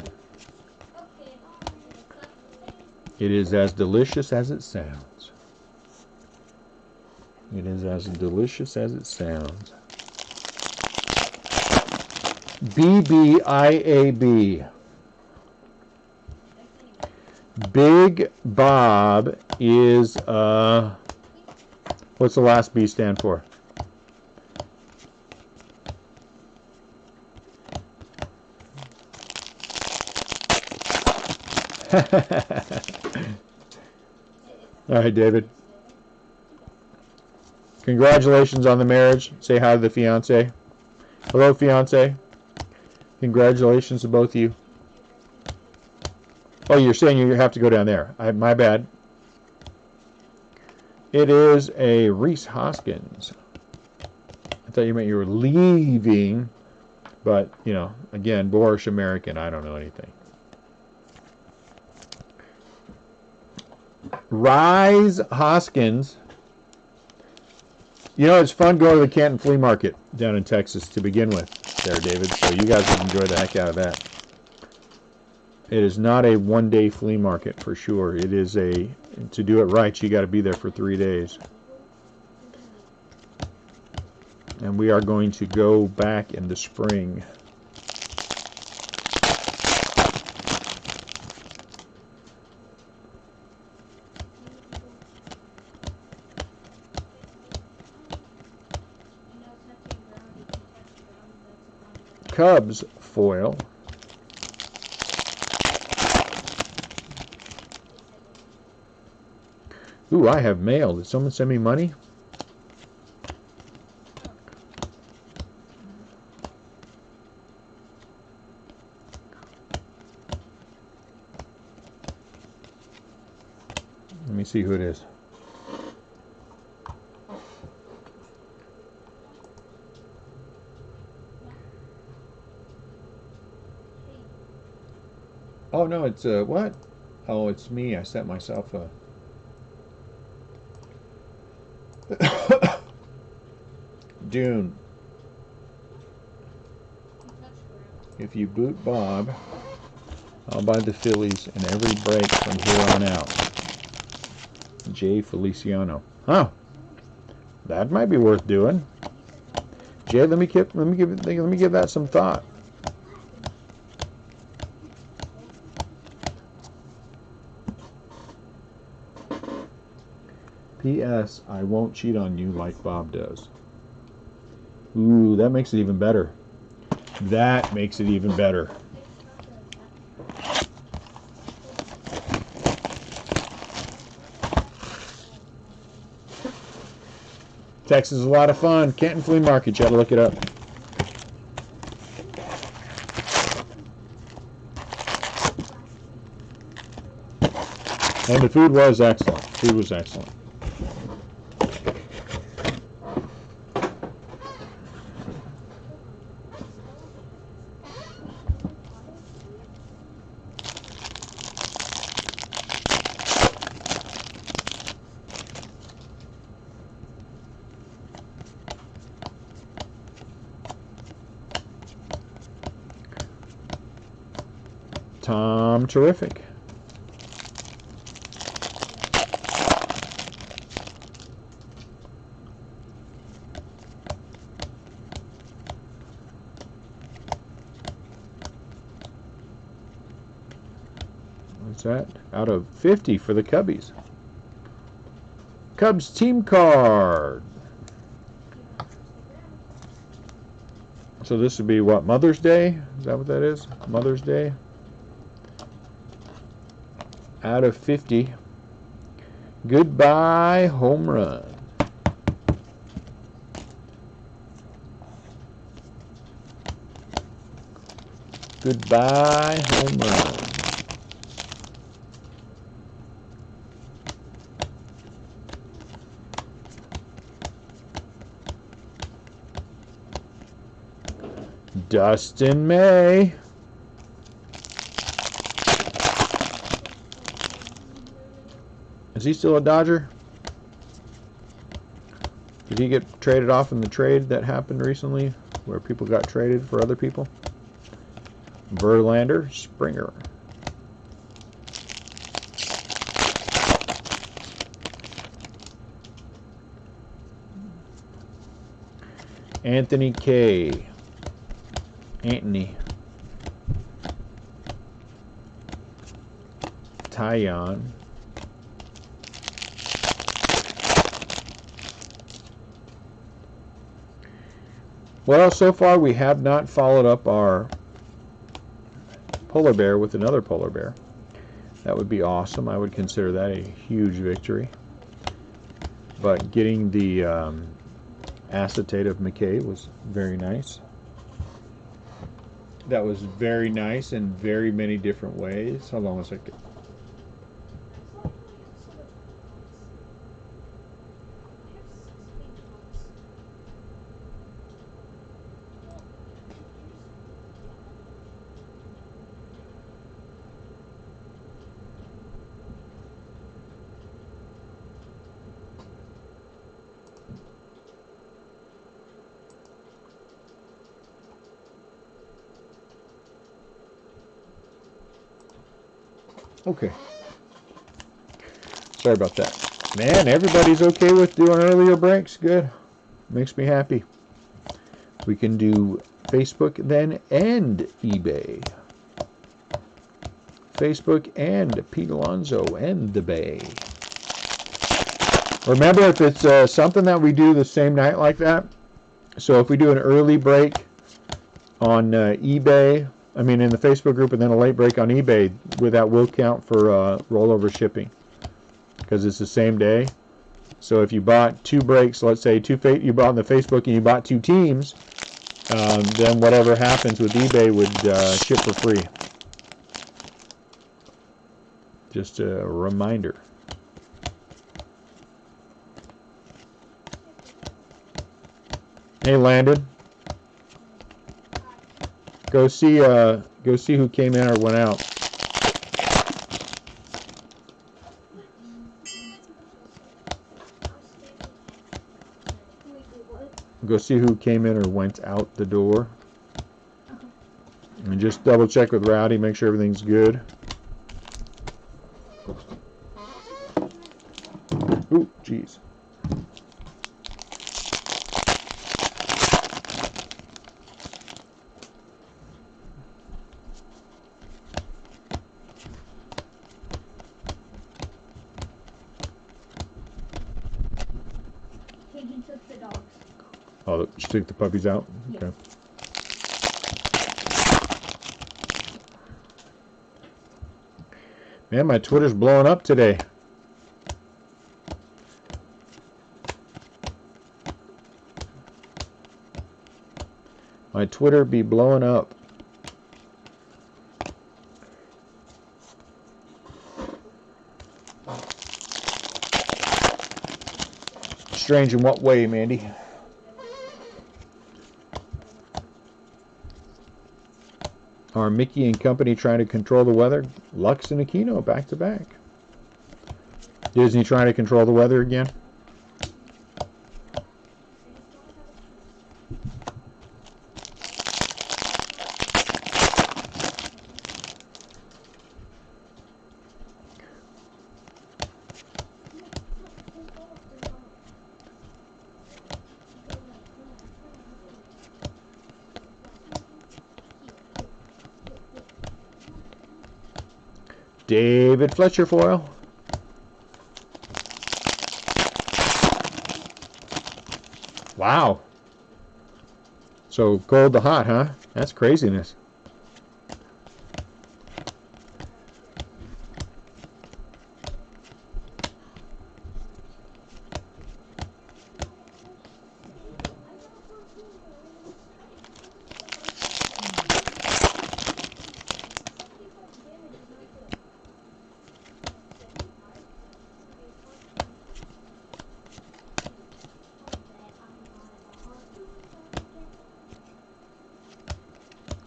Speaker 1: It is as delicious as it sounds. It is as delicious as it sounds. BBIAB. Big Bob is, what's the last B stand for? All right, David. Congratulations on the marriage. Say hi to the fiance. Hello, fiance. Congratulations to both of you. Oh, you're saying you have to go down there. My bad. It is a Reese Hoskins. I thought you meant you were leaving, but, you know, again, Boorish American. I don't know anything. Rise Hoskins. You know, it's fun going to the Canton Flea Market down in Texas to begin with there, David. So you guys will enjoy the heck out of that. It is not a one-day flea market for sure. It is to do it right, you got to be there for 3 days. And we are going to go back in the spring. Cubs foil. Ooh, I have mail. Did someone send me money? Let me see who it is. Oh, no, it's, what? Oh, it's me. I sent myself a... Dune. If you boot Bob, I'll buy the Phillies in every break from here on out. Jay Feliciano. Huh. That might be worth doing. Jay, let me give that some thought. P.S. I won't cheat on you like Bob does. Ooh, that makes it even better. That makes it even better. Texas is a lot of fun. Canton Flea Market, you gotta look it up. And the food was excellent. Food was excellent. Tom Terrific. that? Out of 50 for the Cubbies. Cubs team card. So this would be what, Mother's Day? Is that what that is? Mother's Day? Out of 50. Goodbye home run. Goodbye home run. Dustin May. Is he still a Dodger? Did he get traded off in the trade that happened recently where people got traded for other people? Verlander, Springer. Anthony K. Anthony. Tyon. Well, so far we have not followed up our polar bear with another polar bear. That would be awesome. I would consider that a huge victory. But getting the acetate of McKay was very nice. That was very nice in very many different ways. Hold on a second. Okay. Sorry about that. Man, everybody's okay with doing earlier breaks. Good. Makes me happy. We can do Facebook then and eBay. Facebook and Pete Alonso and the Bay. Remember, if it's something that we do the same night like that, so if we do an early break on eBay, I mean in the Facebook group, and then a late break on eBay, that will count for rollover shipping because it's the same day. So if you bought 2 breaks, let's say you bought on the Facebook and you bought 2 teams, then whatever happens with eBay would ship for free. Just a reminder. Hey Landon, go see who came in or went out. Go see who came in or went out the door. And just double check with Rowdy, make sure everything's good. Ooh, jeez.
Speaker 2: He took the dogs.
Speaker 1: Oh, she took the puppies out?
Speaker 2: Yes.
Speaker 1: Okay. Man, my Twitter's blowing up today. My Twitter be blowing up. Strange in what way, Mandy? Are Mickey and company trying to control the weather? Lux and Aquino back to back. Disney trying to control the weather again? David Fletcher foil. Wow. So cold to hot, huh? That's craziness.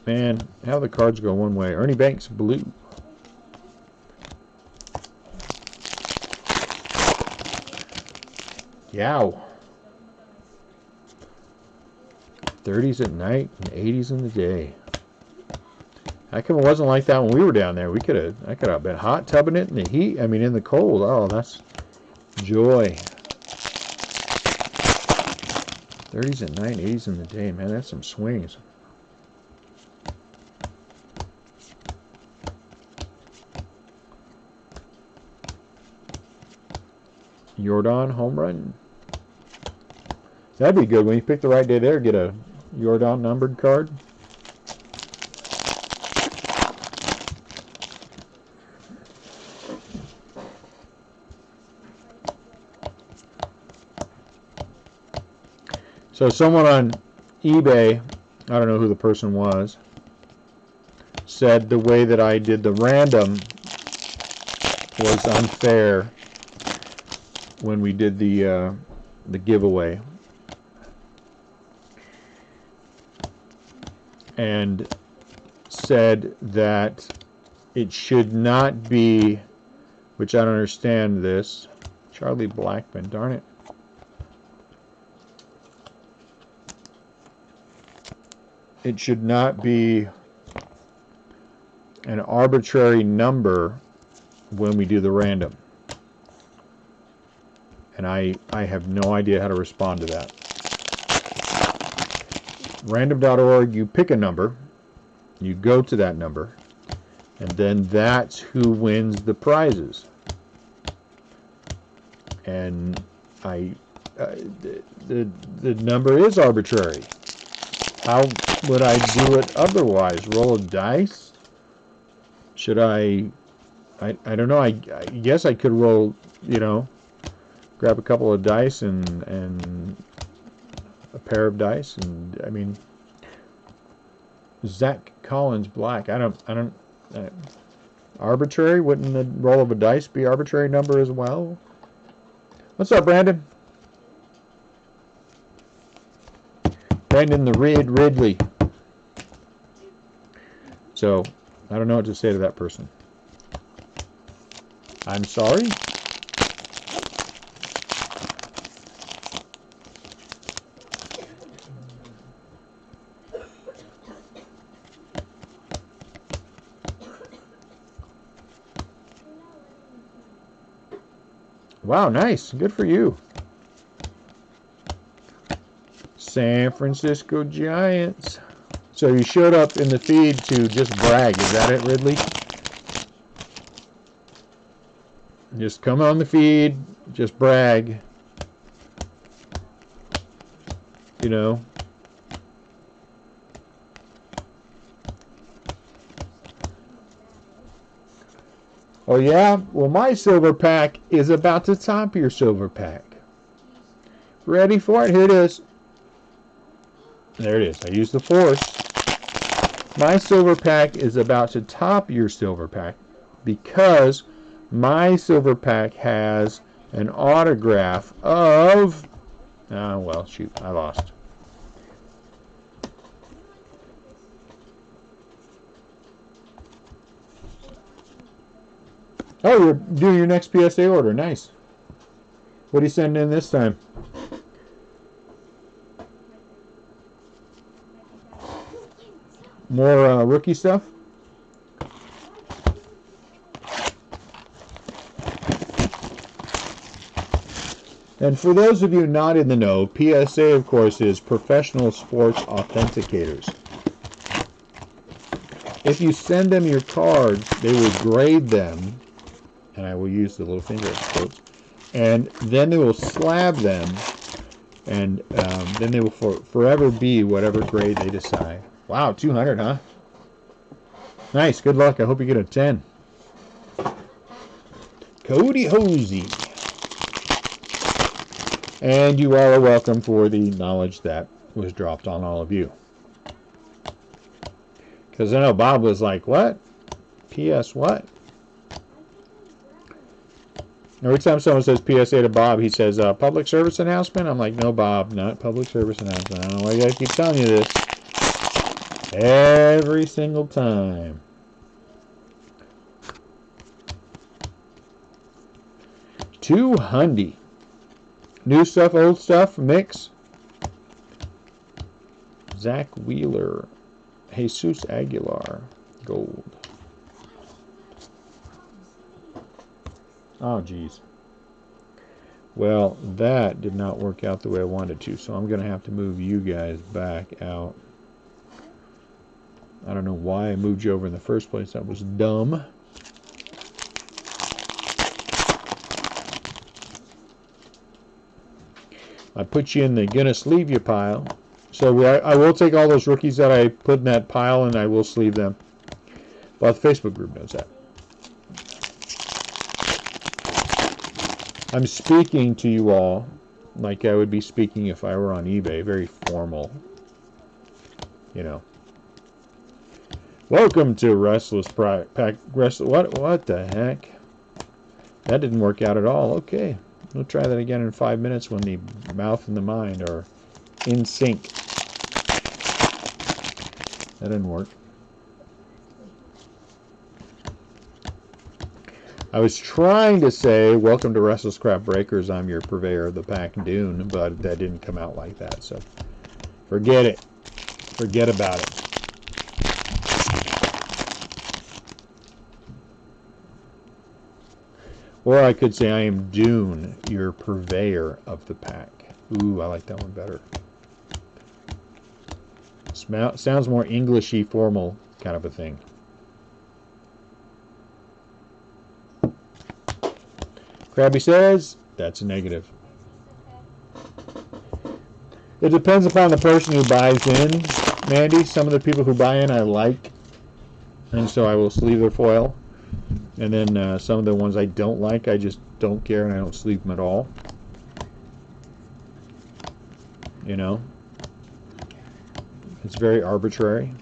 Speaker 1: Man, how the cards go one way. Ernie Banks blue. Yow. 30s at night and 80s in the day. How come it wasn't like that when we were down there? I could have been hot tubbing it in the heat. I mean, in the cold. Oh, that's joy. 30s at night, 80s in the day. Man, that's some swings. Jordan home run. That'd be good when you pick the right day there. Get a Jordan numbered card. So someone on eBay, I don't know who the person was, said the way that I did the random was unfair when we did the giveaway. And said that it should not be, which I don't understand this, Charlie Blackman, darn it. It should not be an arbitrary number when we do the random. And I have no idea how to respond to that. Random.org, you pick a number, you go to that number, and then that's who wins the prizes. And the number is arbitrary. How would I do it otherwise? Roll a dice? Should I don't know. I guess I could roll, grab a couple of dice and a pair of dice, and I mean, Zach Collins black. I don't. Arbitrary? Wouldn't the roll of a dice be arbitrary number as well? What's up, Brandon? Brandon the Ridley. So, I don't know what to say to that person. I'm sorry. Wow, nice. Good for you. San Francisco Giants. So you showed up in the feed to just brag. Is that it, Ridley? Just come on the feed, just brag. Oh yeah? Well, my silver pack is about to top your silver pack. Ready for it? Here it is. There it is. I used the force. My silver pack is about to top your silver pack because my silver pack has an autograph of... Oh, well, shoot. I lost. Oh, you're doing your next PSA order. Nice. What are you sending in this time? More rookie stuff? And for those of you not in the know, PSA, of course, is Professional Sports Authenticators. if you send them your cards, they will grade them, and I will use the little finger quotes, and then they will slab them, and then they will forever be whatever grade they decide. Wow, 200, huh? Nice, good luck. I hope you get a 10. Cody Hosey. And you all are welcome for the knowledge that was dropped on all of you. Because I know Bob was like, what? P.S. what? Every time someone says PSA to Bob, he says, public service announcement? I'm like, no, Bob, not public service announcement. I don't know why I gotta keep telling you this. Every single time. $200. New stuff, old stuff, mix. Zach Wheeler. Jesus Aguilar. Gold. Oh, geez. Well, that did not work out the way I wanted to, so I'm going to have to move you guys back out. I don't know why I moved you over in the first place. That was dumb. I put you in the gonna sleeve you pile. So I will take all those rookies that I put in that pile and I will sleeve them. Well, the Facebook group knows that. I'm speaking to you all like I would be speaking if I were on eBay. Very formal. You know. Welcome to Restless Pack. What the heck? That didn't work out at all. Okay. We'll try that again in 5 minutes when the mouth and the mind are in sync. That didn't work. I was trying to say, welcome to Restlesscraft Breakers. I'm your purveyor of the pack Dune, but that didn't come out like that. So forget it. Forget about it. Or I could say I am Dune, your purveyor of the pack. Ooh, I like that one better. Sounds more Englishy, formal kind of a thing. Krabby says, that's a negative. It depends upon the person who buys in, Mandy. Some of the people who buy in I like, and so I will sleeve their foil. And then some of the ones I don't like, I just don't care and I don't sleeve them at all. You know? It's very arbitrary.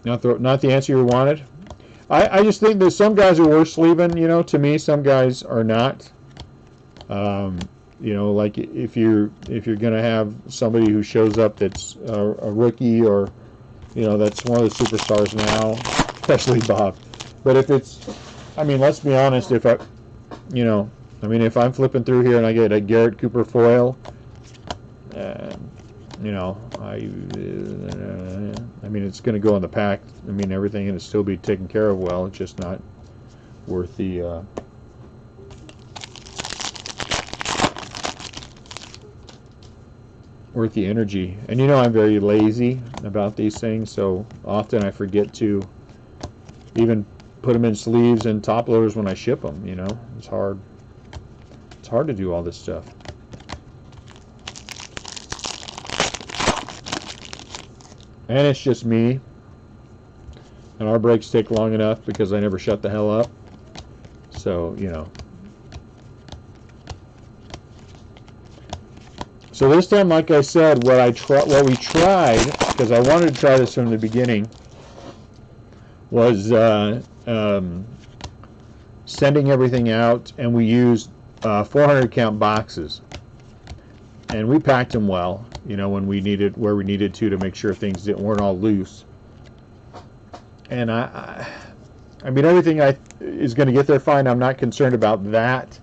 Speaker 1: Not the answer you wanted. I just think that some guys are worth sleeving, you know, to me. Some guys are not. You know, like if you're gonna have somebody who shows up that's a rookie, or you know, that's one of the superstars now, especially Bob. But if it's, I mean, let's be honest. If I, you know, I mean, if I'm flipping through here and I get a Garrett Cooper foil, you know, I mean, it's going to go in the pack. I mean, everything and it'll still be taken care of well. It's just not worth the energy. And you know, I'm very lazy about these things, so often I forget to even put them in sleeves and top loaders when I ship them. You know, it's hard. It's hard to do all this stuff. And it's just me. And our breaks take long enough because I never shut the hell up. So, you know. So this time, like I said, what we tried, because I wanted to try this from the beginning, was sending everything out, and we used 400 count boxes. And we packed them well, you know, when we needed, where we needed to make sure things weren't all loose. And I mean, everything is going to get there fine. I'm not concerned about that.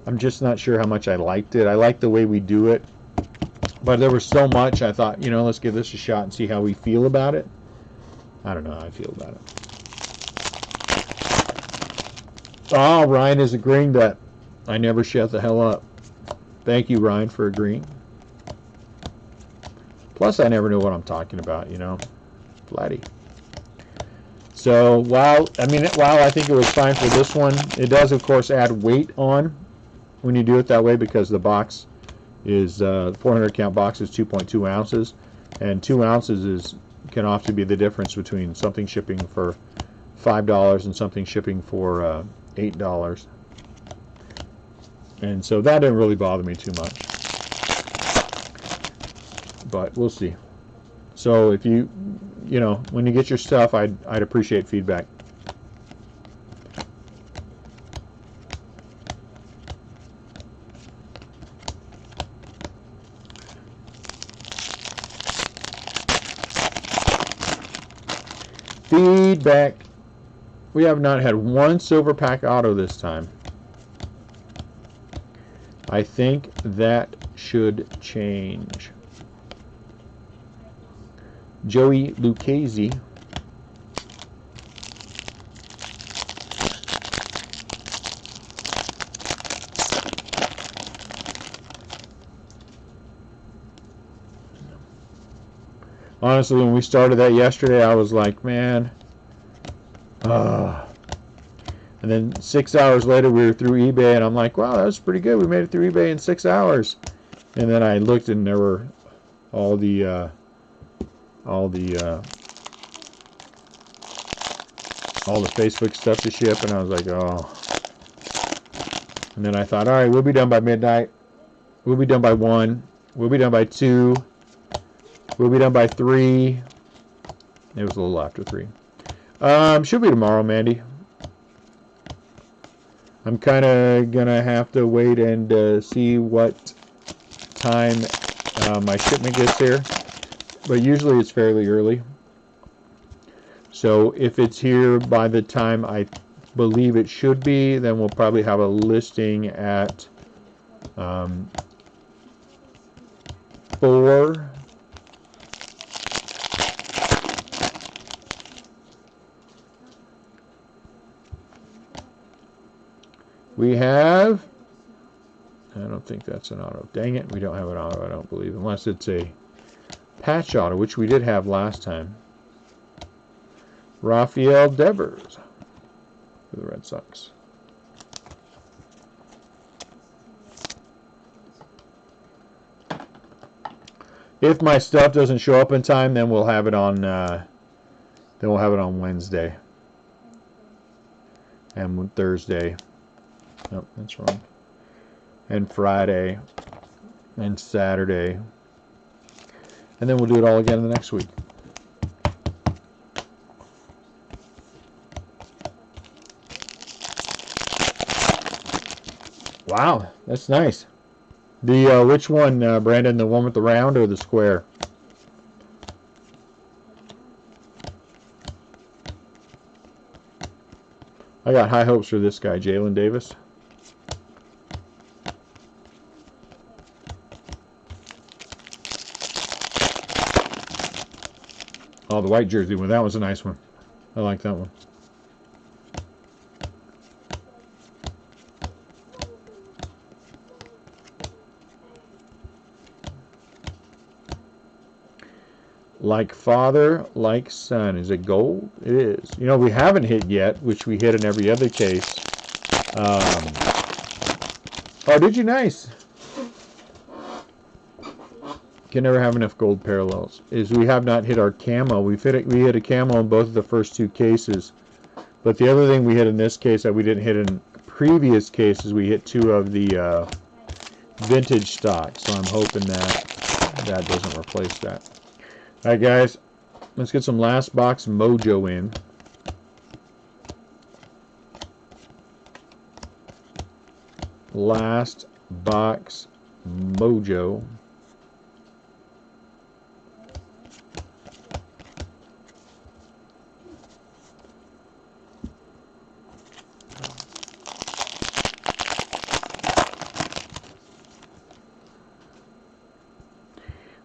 Speaker 1: I'm just not sure how much I liked it. I like the way we do it, but there was so much. I thought, you know, let's give this a shot and see how we feel about it. I don't know how I feel about it. Oh, Ryan is agreeing that I never shut the hell up. Thank you, Ryan, for agreeing. Plus, I never know what I'm talking about, you know. Flatty. So, while I think it was fine for this one, it does, of course, add weight on when you do it that way because the box is, 400 count box is 2.2 ounces, and 2 ounces can often be the difference between something shipping for $5 and something shipping for $8. And so that didn't really bother me too much. But we'll see. So if you know, when you get your stuff, I'd appreciate feedback. Feedback. We have not had one silver pack auto this time. I think that should change. Joey Lucchese. Honestly, when we started that yesterday, I was like, man. And then 6 hours later, we were through eBay, and I'm like, wow, that was pretty good. We made it through eBay in 6 hours. And then I looked, and there were all the Facebook stuff to ship, and I was like, oh. And then I thought, all right, we'll be done by midnight. We'll be done by 1. We'll be done by 2. We'll be done by 3. It was a little after 3. Should be tomorrow, Mandy. I'm kind of gonna have to wait and see what time my shipment gets here, but usually it's fairly early. So if it's here by the time I believe it should be, then we'll probably have a listing at 4. We have, I don't think that's an auto. Dang it, we don't have an auto, I don't believe, unless it's a patch auto, which we did have last time. Rafael Devers for the Red Sox. If my stuff doesn't show up in time, then we'll have it on Wednesday and Thursday. Nope, that's wrong. And Friday and Saturday. And then we'll do it all again the next week. Wow, that's nice. The which one, Brandon? The one with the round or the square? I got high hopes for this guy, Jalen Davis. Oh, the white jersey one. That was a nice one. I like that one. Like father, like son. Is it gold? It is. You know, we haven't hit yet, which we hit in every other case. Oh, did you? Nice. Can never have enough gold parallels. Is we have not hit our camo. We hit a camo in both of the first 2 cases. But the other thing we hit in this case that we didn't hit in previous cases, we hit 2 of the vintage stock. So I'm hoping that doesn't replace that. All right, guys, let's get some last box mojo in. Last box mojo.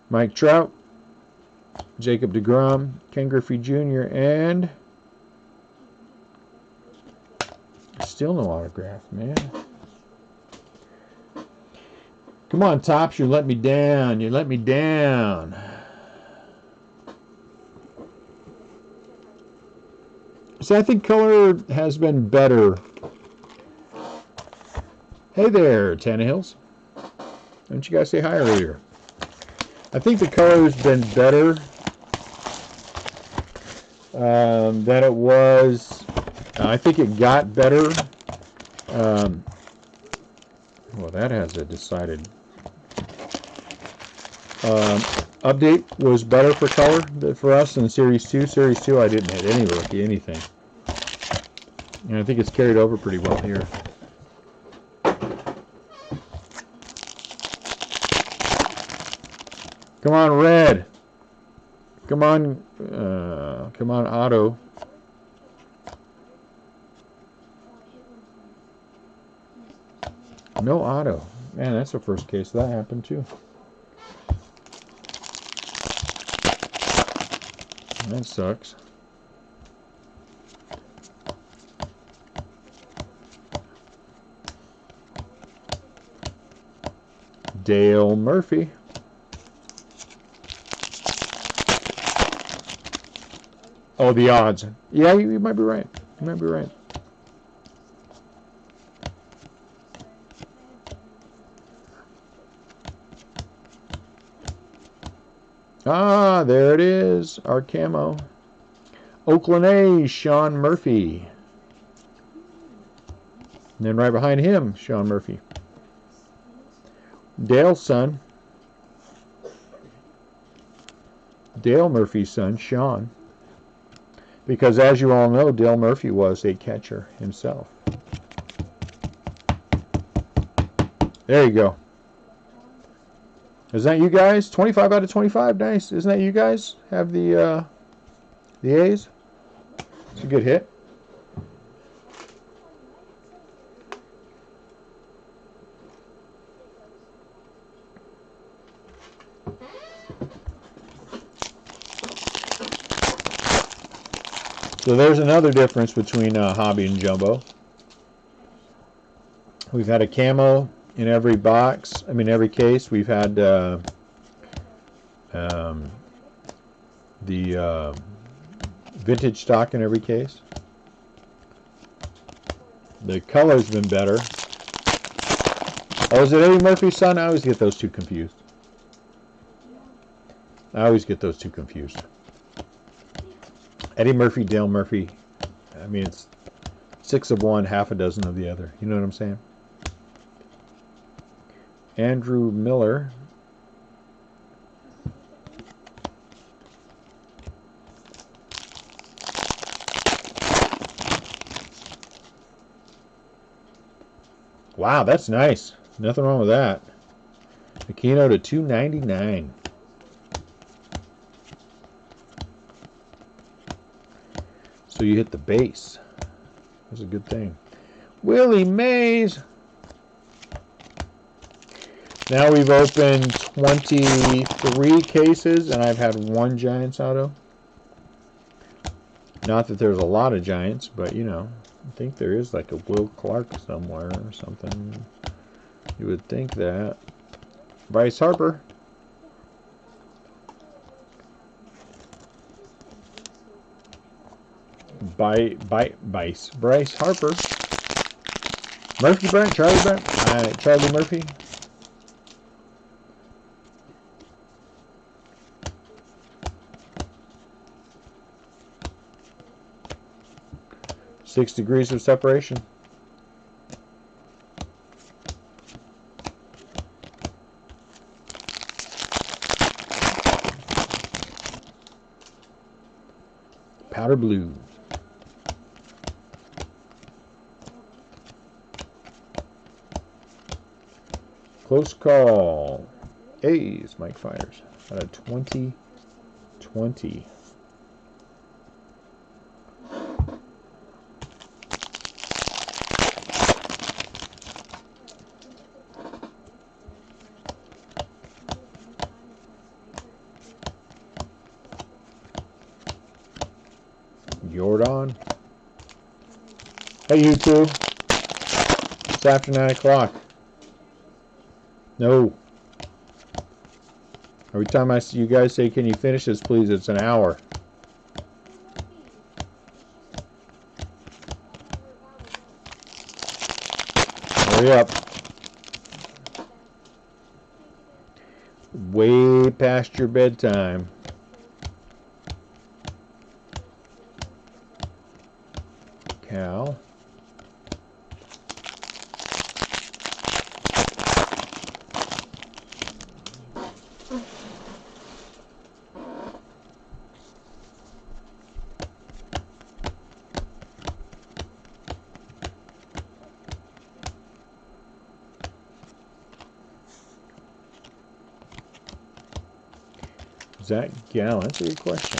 Speaker 1: Mike Trout, Jacob deGrom, Ken Griffey Jr., and Still no autograph, man. Come on, Topps, you let me down. You let me down. So I think color has been better. Hey there, Tannehills. Don't you guys say hi earlier? I think the color's been better than it was. I think it got better. Well, that has a decided update was better for color for us than Series 2. Series 2, I didn't hit any rookie, anything. And I think it's carried over pretty well here. Come on, red. Come on, auto. No auto. Man, that's the first case that happened too. That sucks. Dale Murphy. Oh, the odds. Yeah, you might be right. You might be right. Ah, there it is. Our camo. Oakland A's, Sean Murphy. And then right behind him, Sean Murphy. Dale's son. Dale Murphy's son, Sean. Because as you all know, Dale Murphy was a catcher himself. There you go. Is that you guys? 25 out of 25. Nice. Isn't that you guys? Have the A's? It's a good hit. So there's another difference between hobby and jumbo. We've had a camo in every box. I mean, every case. We've had the vintage stock in every case. The color's been better. Oh, is it Eddie Murphy's son? I always get those two confused. Eddie Murphy, Dale Murphy. I mean, it's 6 of one, half a dozen of the other. You know what I'm saying? Andrew Miller. Wow, that's nice. Nothing wrong with that. Aquino to 299. So you hit the base. That's a good thing. Willie Mays. Now we've opened 23 cases, and I've had one Giants auto. Not that there's a lot of Giants, but you know, I think there is like a Will Clark somewhere or something. You would think that. Bryce Harper. Bryce Harper. Murphy Brent, Charlie Brent, Charlie Murphy. Six degrees of separation. Powder blue. Close call. A's, Mike Fires. Out of 2020. Jordan. Hey, you two. It's after 9 o'clock. No. Every time I see you guys say, can you finish this, please? It's an hour. Hurry up. Way past your bedtime. Cal. Is that Gal? That's a good question.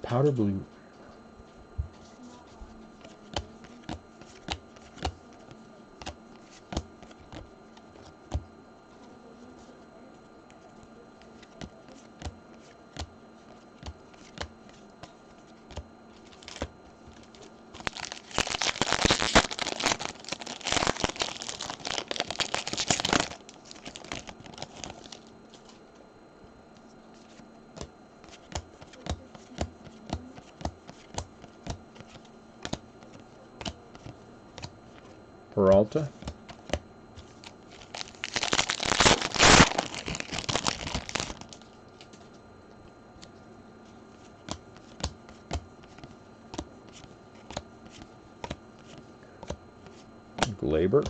Speaker 1: Powder blue. Peralta. Glaber.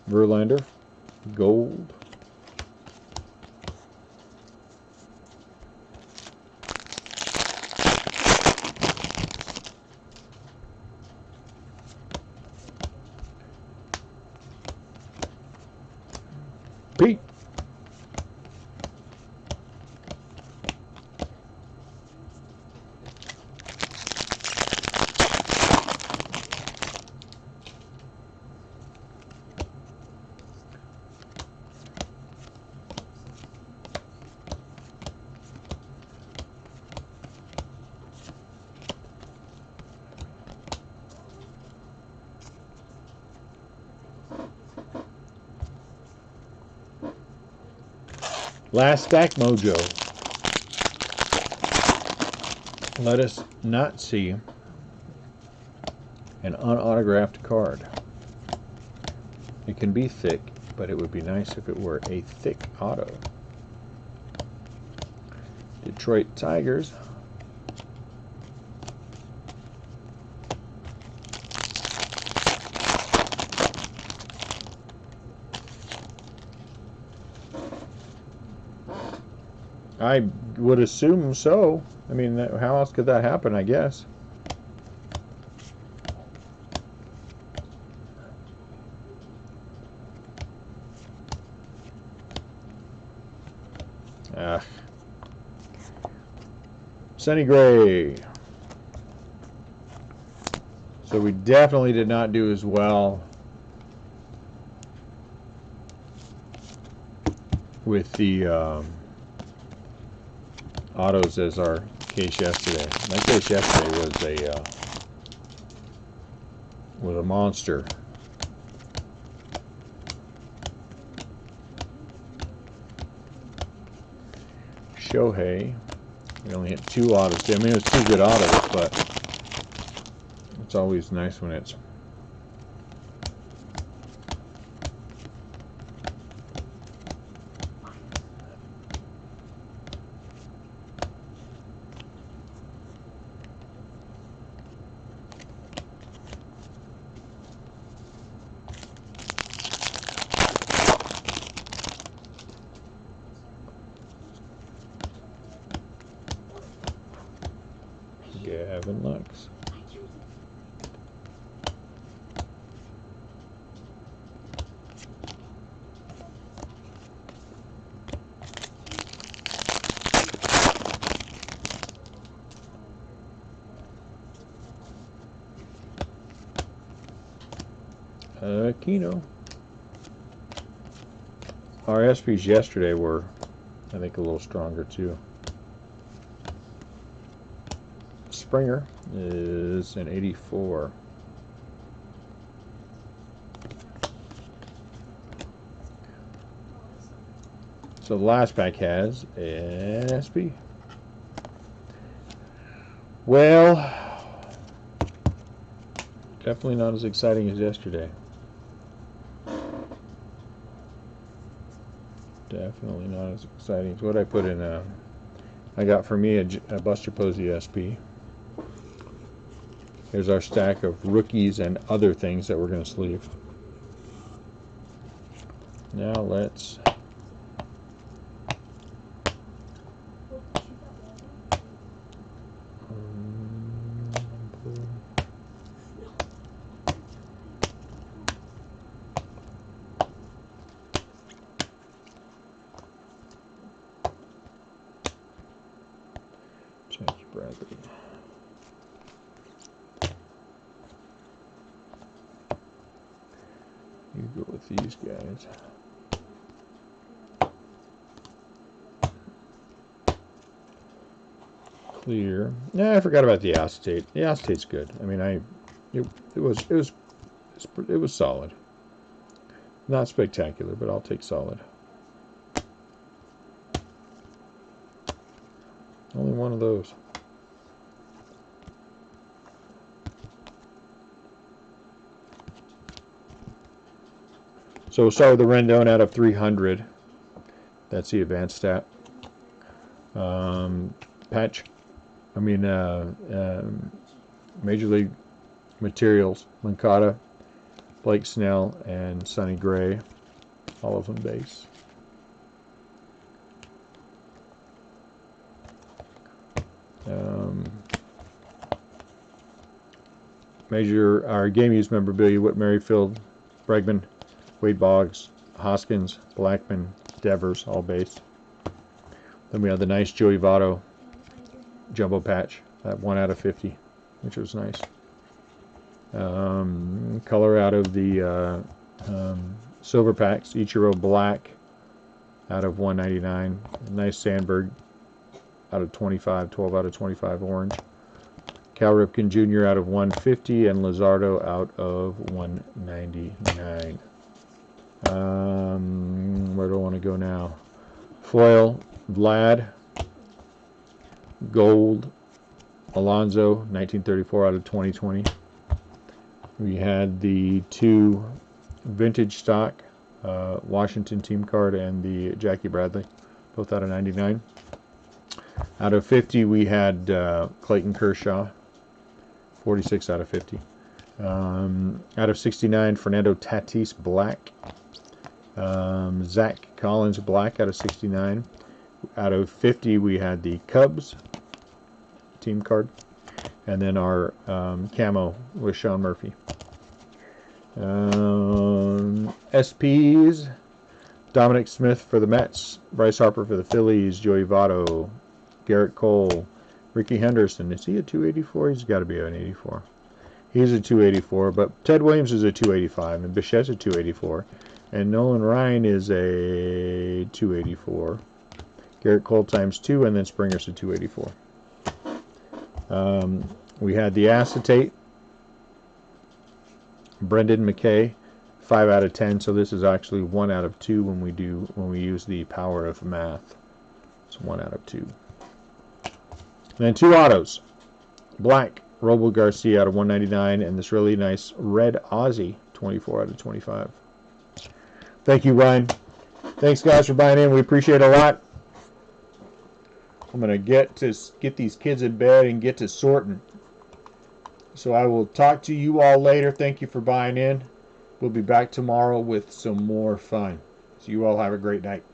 Speaker 1: Verlander. Gold. Pete. Last stack mojo. Let us not see an unautographed card. It can be thick, but it would be nice if it were a thick auto. Detroit Tigers. I would assume so. I mean, how else could that happen, I guess? Sonny Gray. So we definitely did not do as well with the autos as our case yesterday. My case yesterday was a monster. Shohei. We only hit 2 autos. I mean, it was 2 good autos, but it's always nice when it's Gavin Lux. Kino. Our SPs yesterday were, I think, a little stronger too. Springer is an 84. So the last pack has an SP. Well, definitely not as exciting as yesterday. Definitely not as exciting as what I put in. I got for me a Buster Posey SP. Here's our stack of rookies and other things that we're going to sleeve. Now let's Jackie Bradley. You go with these guys. Clear. Yeah, I forgot about the acetate. The acetate's good. I mean, it was solid. Not spectacular, but I'll take solid. Only one of those. So we'll start with the Rendon out of 300. That's the advanced stat. Patch. Major League Materials, Mancata, Blake Snell, and Sonny Gray. All of them base. Our game use memorabilia: Whit Merrifield, Bregman, Wade Boggs, Hoskins, Blackman, Devers, all base. Then we have the nice Joey Votto jumbo patch at 1 out of 50, which was nice. Color out of the silver packs: Ichiro Black out of 199. Nice Sandberg out of 25, 12 out of 25 orange. Cal Ripken Jr. out of 150, and Luzardo out of 199. Where do I want to go now? Foil, Vlad, Gold, Alonso, 1934 out of 2020. We had the two vintage stock, Washington team card and the Jackie Bradley, both out of 99. Out of 50, we had Clayton Kershaw, 46 out of 50. Out of 69, Fernando Tatis Black. Zach Collins Black out of 69. Out of 50, we had the Cubs team card. And then our camo with Sean Murphy. SPs, Dominic Smith for the Mets, Bryce Harper for the Phillies, Joey Votto, Garrett Cole, Ricky Henderson. Is he a 284? He's got to be an 84. He's a 284, but Ted Williams is a 285, and Bichette's a 284, and Nolan Ryan is a 284. Garrett Cole times 2, and then Springer's a 284. We had the acetate, Brendan McKay, 5 out of 10. So this is actually 1 out of 2 when we use the power of math. It's 1 out of 2. And then 2 autos, Black, Robo Garcia out of 199, and this really nice red Aussie, 24 out of 25. Thank you, Ryan. Thanks, guys, for buying in. We appreciate it a lot. I'm going to get these kids in bed and get to sorting. So I will talk to you all later. Thank you for buying in. We'll be back tomorrow with some more fun. So you all have a great night.